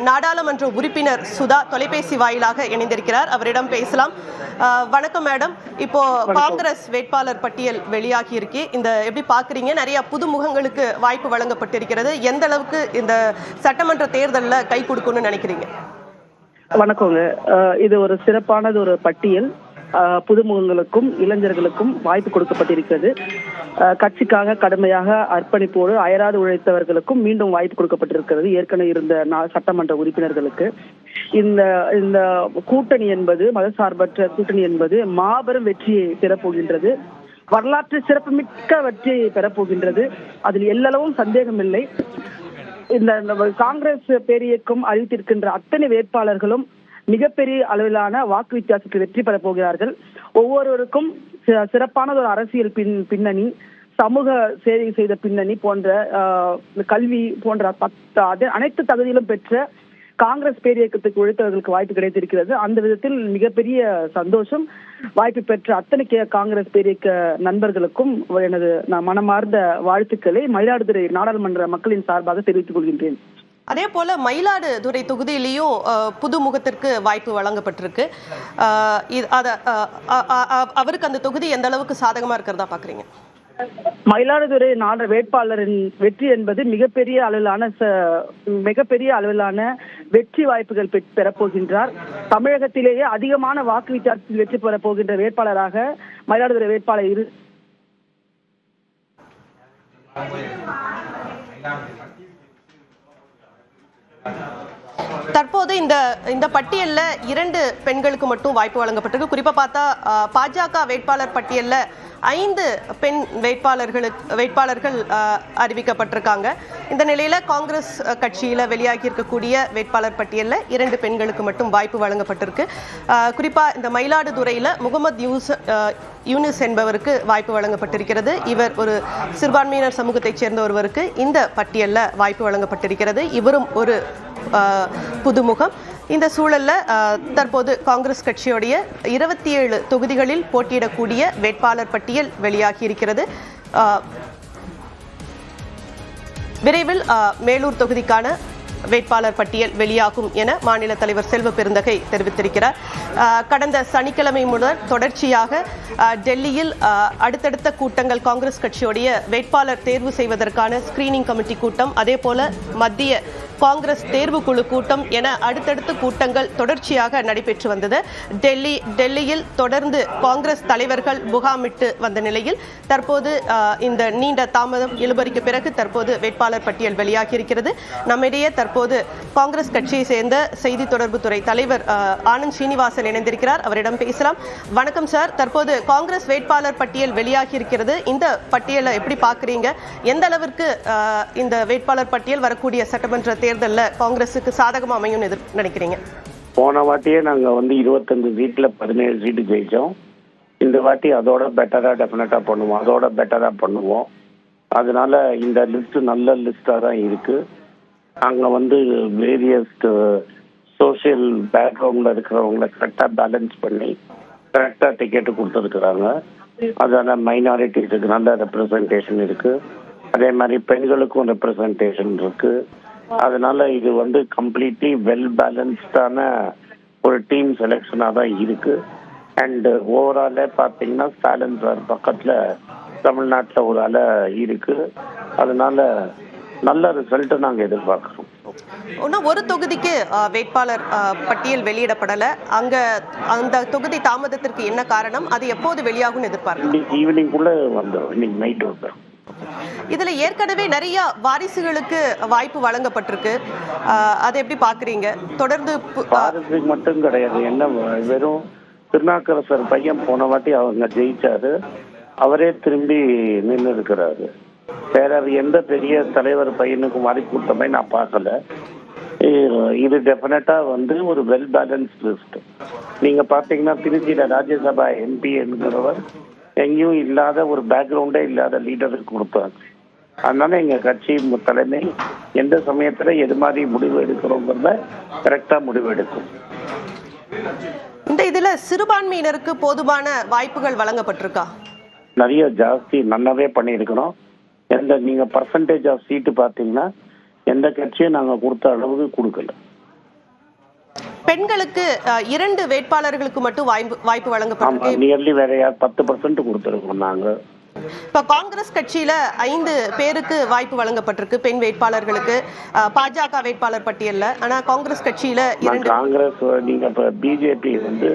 [SPEAKER 4] நாடாளுமன்ற உறுப்பினர் சுதா தொலைபேசி வாயிலாக இணைந்திருக்கிறார். அவரிடம் பேசலாம். வணக்கம் மேடம். இப்போ காங்கிரஸ் வேட்பாளர் பட்டியல் வெளியாகி இருக்கு. இந்த எப்படி பாக்குறீங்க? நிறைய புதுமுகங்களுக்கு வாய்ப்பு வழங்கப்பட்டிருக்கிறது. எந்த அளவுக்கு இந்த சட்டமன்ற தேர்தலில் கை கொடுக்கும்னு நினைக்கிறீங்க?
[SPEAKER 7] வணக்கங்க. இது ஒரு சிறப்பானது ஒரு பட்டியல். புதுமுகங்களுக்கும் இளைஞர்களுக்கும் வாய்ப்பு கொடுக்கப்பட்டிருக்கிறது. கட்சிக்காக கடுமையாக அர்ப்பணிப்போடு அயராது உழைத்தவர்களுக்கும் மீண்டும் வாய்ப்பு கொடுக்கப்பட்டிருக்கிறது. ஏற்கனவே இருந்த சட்டமன்ற உறுப்பினர்களுக்கு இந்த கூட்டணி என்பது, மதசார்பற்ற கூட்டணி என்பது மாபெரும் வெற்றியை பெறப்போகின்றது. வரலாற்று சிறப்புமிக்க வெற்றியை பெறப்போகின்றது. அதில் எல்லளவும் சந்தேகம் இல்லை. இந்த காங்கிரஸ் பேரியக்கம் அறிவித்திருக்கின்ற அத்தனை வேட்பாளர்களும் மிகப்பெரிய அளவிலான வாக்கு வித்தியாசத்தில் வெற்றி பெறப் போகிறார்கள். ஒவ்வொருவருக்கும் சிறப்பான ஒரு அரசியல் பின்னணி, சமூக சேவை செய்த பின்னணி போன்ற கல்வி போன்ற அனைத்து தகுதியிலும் பெற்ற காங்கிரஸ் பேரியக்கத்துக்கு உழைத்தவர்களுக்கு வாய்ப்பு கிடைத்திருக்கிறது. அந்த விதத்தில் மிகப்பெரிய சந்தோஷம். வாய்ப்பு பெற்ற அத்தனை காங்கிரஸ் பேரியக்க நண்பர்களுக்கும் எனது மனமார்ந்த வாழ்த்துக்களை மயிலாடுதுறை நாடாளுமன்ற மக்களின் சார்பாக தெரிவித்துக் கொள்கின்றேன்.
[SPEAKER 4] அதே போல மயிலாடுதுறை தொகுதியிலையும் புதுமுகத்திற்கு வாய்ப்பு வழங்கப்பட்டிருக்கு. அவருக்கு அந்த தொகுதி எந்த அளவுக்கு சாதகமா இருக்கிறதா பாக்குறீங்க?
[SPEAKER 7] மயிலாடுதுறை வேட்பாளரின் வெற்றி என்பது மிகப்பெரிய அளவிலான வெற்றி வாய்ப்புகள் பெறப்போகின்றார். தமிழகத்திலேயே அதிகமான வாக்கு வித்தியாசத்தில் வெற்றி பெறப் போகின்ற வேட்பாளராக மயிலாடுதுறை வேட்பாளர்
[SPEAKER 4] தற்போது இந்த பட்டியல்ல 2 பெண்களுக்கு மட்டும் வாய்ப்பு வழங்கப்பட்டிருக்கு. குறிப்பா பார்த்தா பாஜக வேட்பாளர் பட்டியல்ல 5 பெண் வேட்பாளர்கள் அறிவிக்கப்பட்டிருக்காங்க. இந்த நிலையில காங்கிரஸ் கட்சியில வெளியாகி இருக்கக்கூடிய வேட்பாளர் பட்டியல்ல 2 பெண்களுக்கு மட்டும் வாய்ப்பு வழங்கப்பட்டிருக்கு. குறிப்பா இந்த மயிலாடுதுறையில முகமது யூனிஸ் என்பவருக்கு வாய்ப்பு வழங்கப்பட்டிருக்கிறது. இவர் ஒரு சிறுபான்மையினர் சமூகத்தைச் சேர்ந்த ஒருவருக்கு இந்த பட்டியல்ல வாய்ப்பு வழங்கப்பட்டிருக்கிறது. இவரும் ஒரு புதுமுகம். இந்த சூழல்ல தற்போது காங்கிரஸ் கட்சியுடைய 27 தொகுதிகளில் போட்டியிடக்கூடிய வேட்பாளர் பட்டியல் வெளியாகி இருக்கிறது. விரைவில் மேலூர் தொகுதிக்கான வேட்பாளர் பட்டியல் வெளியாகும் என மாநில தலைவர் செல்வ பெருந்தகை தெரிவித்திருக்கிறார். கடந்த சனிக்கிழமை முதல் தொடர்ச்சியாக டெல்லியில் அடுத்தடுத்த கூட்டங்கள், காங்கிரஸ் கட்சியுடைய வேட்பாளர் தேர்வு செய்வதற்கான ஸ்கிரீனிங் கமிட்டி கூட்டம், அதே போல மத்திய காங்கிரஸ் தேர்வுக்குழு கூட்டம் என அடுத்தடுத்த கூட்டங்கள் தொடர்ச்சியாக நடைபெற்று வந்தது. டெல்லியில் தொடர்ந்து காங்கிரஸ் தலைவர்கள் முகாமிட்டு வந்த நிலையில் தற்போது இந்த நீண்ட தாமதம் இழுபறிக்கு பிறகு தற்போது வேட்பாளர் பட்டியல் வெளியாகி இருக்கிறது. நம்மிடையே தற்போது காங்கிரஸ் கட்சியை சேர்ந்த செய்தி தொடர்புத்துறை தலைவர் ஆனந்த் ஸ்ரீனிவாசன் இணைந்திருக்கிறார். அவரிடம் பேசலாம். வணக்கம் சார். தற்போது காங்கிரஸ் வேட்பாளர் பட்டியல் வெளியாகி இருக்கிறது. இந்த பட்டியலை எப்படி பார்க்குறீங்க? எந்த அளவிற்கு இந்த வேட்பாளர் பட்டியல் வரக்கூடிய சட்டமன்ற தேர்தலில் காங்கிரஸுக்கு சாதகமாக அமையும் நினைக்கிறீங்க?
[SPEAKER 8] போன வாட்டியே நாங்கள் 25 சீட்டில் 17 சீட்டு ஜெயித்தோம். இந்த வாட்டி அதோட டெஃபினட்டாக பண்ணுவோம். அதனால இந்த லிஸ்ட் நல்ல லிஸ்டாக தான் இருக்கு. அங்கே வேரியஸ் சோசியல் பேக்ரவுண்டில் இருக்கிறவங்கள கரெக்டாக பேலன்ஸ் பண்ணி கரெக்டாக டிக்கெட்டு கொடுத்துருக்குறாங்க. அதனால மைனாரிட்டிஸுக்கு நல்ல ரெப்ரசன்டேஷன் இருக்கு. அதே மாதிரி பெண்களுக்கும் ரெப்ரசன்டேஷன் இருக்கு. அதனால இது கம்ப்ளீட்லி வெல் பேலன்ஸ்டான ஒரு டீம் செலெக்ஷனாக தான் இருக்கு. அண்ட் ஓவராலே பார்த்தீங்கன்னா ஸ்டாலின் சார் பக்கத்தில் தமிழ்நாட்டில் ஒரு அலை இருக்கு. அதனால நல்ல ரிசல்ட் நாங்கள் எதிர்பார்க்கிறோம்.
[SPEAKER 4] ஒரு தொகுதிக்கு வேட்பாளர் பட்டியல் வெளியிடப்படல. அந்த தொகுதி தாமதத்திற்கு என்ன காரணம்? அது எப்போது வெளியாகும் எதிர்பார்க்கிறோம்?
[SPEAKER 8] ஈவினிங்குள்ள வந்துடும். இன்னைக்கு நைட் வந்துடும்.
[SPEAKER 4] இதுல ஏற்கனவே நிறைய வாரிசுகளுக்கு வாய்ப்பு வழங்கப்பட்டிருக்கு. அதை எப்படி பாக்குறீங்க? தொடர்ந்து
[SPEAKER 8] வாரிசுக்கு மட்டும் கிடையாது. என்ன வெறும் திருநாக்கரசர் பையன் போன வாட்டி அவங்க ஜெயிச்சாரு, அவரே திரும்பி நின்று இருக்கிறாரு. வேற எந்த பெரிய தலைவர் பையனுக்கு மாறி கொடுத்த மாதிரி நான் பார்க்கல. இது டெஃபினட்டா வந்து ஒரு வெல் பேலன்ஸ் லிஸ்ட். நீங்க பாத்தீங்கன்னா திருச்சியில ராஜ்யசபா எம்பி என்கிறவர் எங்கேயும் இல்லாத ஒரு பேக்ரவுண்டே இல்லாத லீடருக்கு கொடுத்தாங்க. அதனால எங்க கட்சி தலைமை எந்த சமயத்துல எது மாதிரி முடிவு எடுக்கிறோங்கிறத கரெக்டா முடிவு எடுக்கும்.
[SPEAKER 4] இந்த இதுல சிறுபான்மையினருக்கு போதுமான வாய்ப்புகள் வழங்கப்பட்டிருக்கா?
[SPEAKER 8] நிறைய ஜாஸ்தி நல்லாவே பண்ணியிருக்கிறோம். எந்த நீங்க பர்சன்டேஜ் ஆஃப் சீட்டு பாத்தீங்கன்னா எந்த கட்சியும் நாங்க கொடுத்த அளவுக்கு கொடுக்கல.
[SPEAKER 4] பெண்களுக்கு 2 வேட்பாளர்களுக்கு மட்டும் வாய்ப்பு வழங்கப்பட்டிருக்கு.
[SPEAKER 8] நியர்லி வேற 10% கொடுத்துருக்கோம் நாங்க.
[SPEAKER 4] இப்ப காங்கிரஸ் கட்சியில 5 பேருக்கு வாய்ப்பு வழங்கப்பட்டிருக்கு பெண் வேட்பாளர்களுக்கு பாஜக வேட்பாளர் பட்டியல்ல. ஆனா காங்கிரஸ் கட்சியில
[SPEAKER 8] காங்கிரஸ் நீங்க இப்ப பிஜேபி வந்து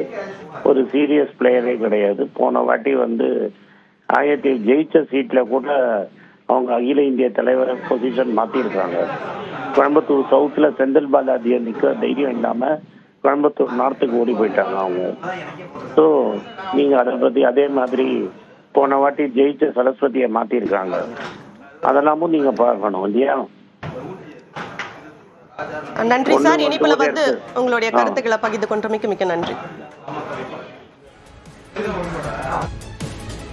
[SPEAKER 8] ஒரு சீரியஸ் பிளேயரே கிடையாது. போன வாட்டி வந்து ஜெயிச்ச சீட்ல கூட அவங்க அகில இந்திய தலைவர் பொசிஷன் மாத்திருக்காங்க. கோயம்புத்தூர் சவுத்ல செந்தில் பாலாஜியை நிக்க தைரியம் இல்லாம கோயம்புத்தூர் நார்த்துக்கு ஓடி போயிட்டாங்க அவங்க. ஸோ நீங்க அதை பத்தி அதே மாதிரி போன வாட்டி ஜெயிச்ச சரஸ்வதியை மாத்திருக்காங்க. அதெல்லாமும் நீங்க பார்க்கணும் இல்லையா?
[SPEAKER 4] நன்றி சார். இனிப்புல வந்து உங்களுடைய கருத்துக்களை பகிர்ந்து கொண்டமைக்கு மிக்க நன்றி.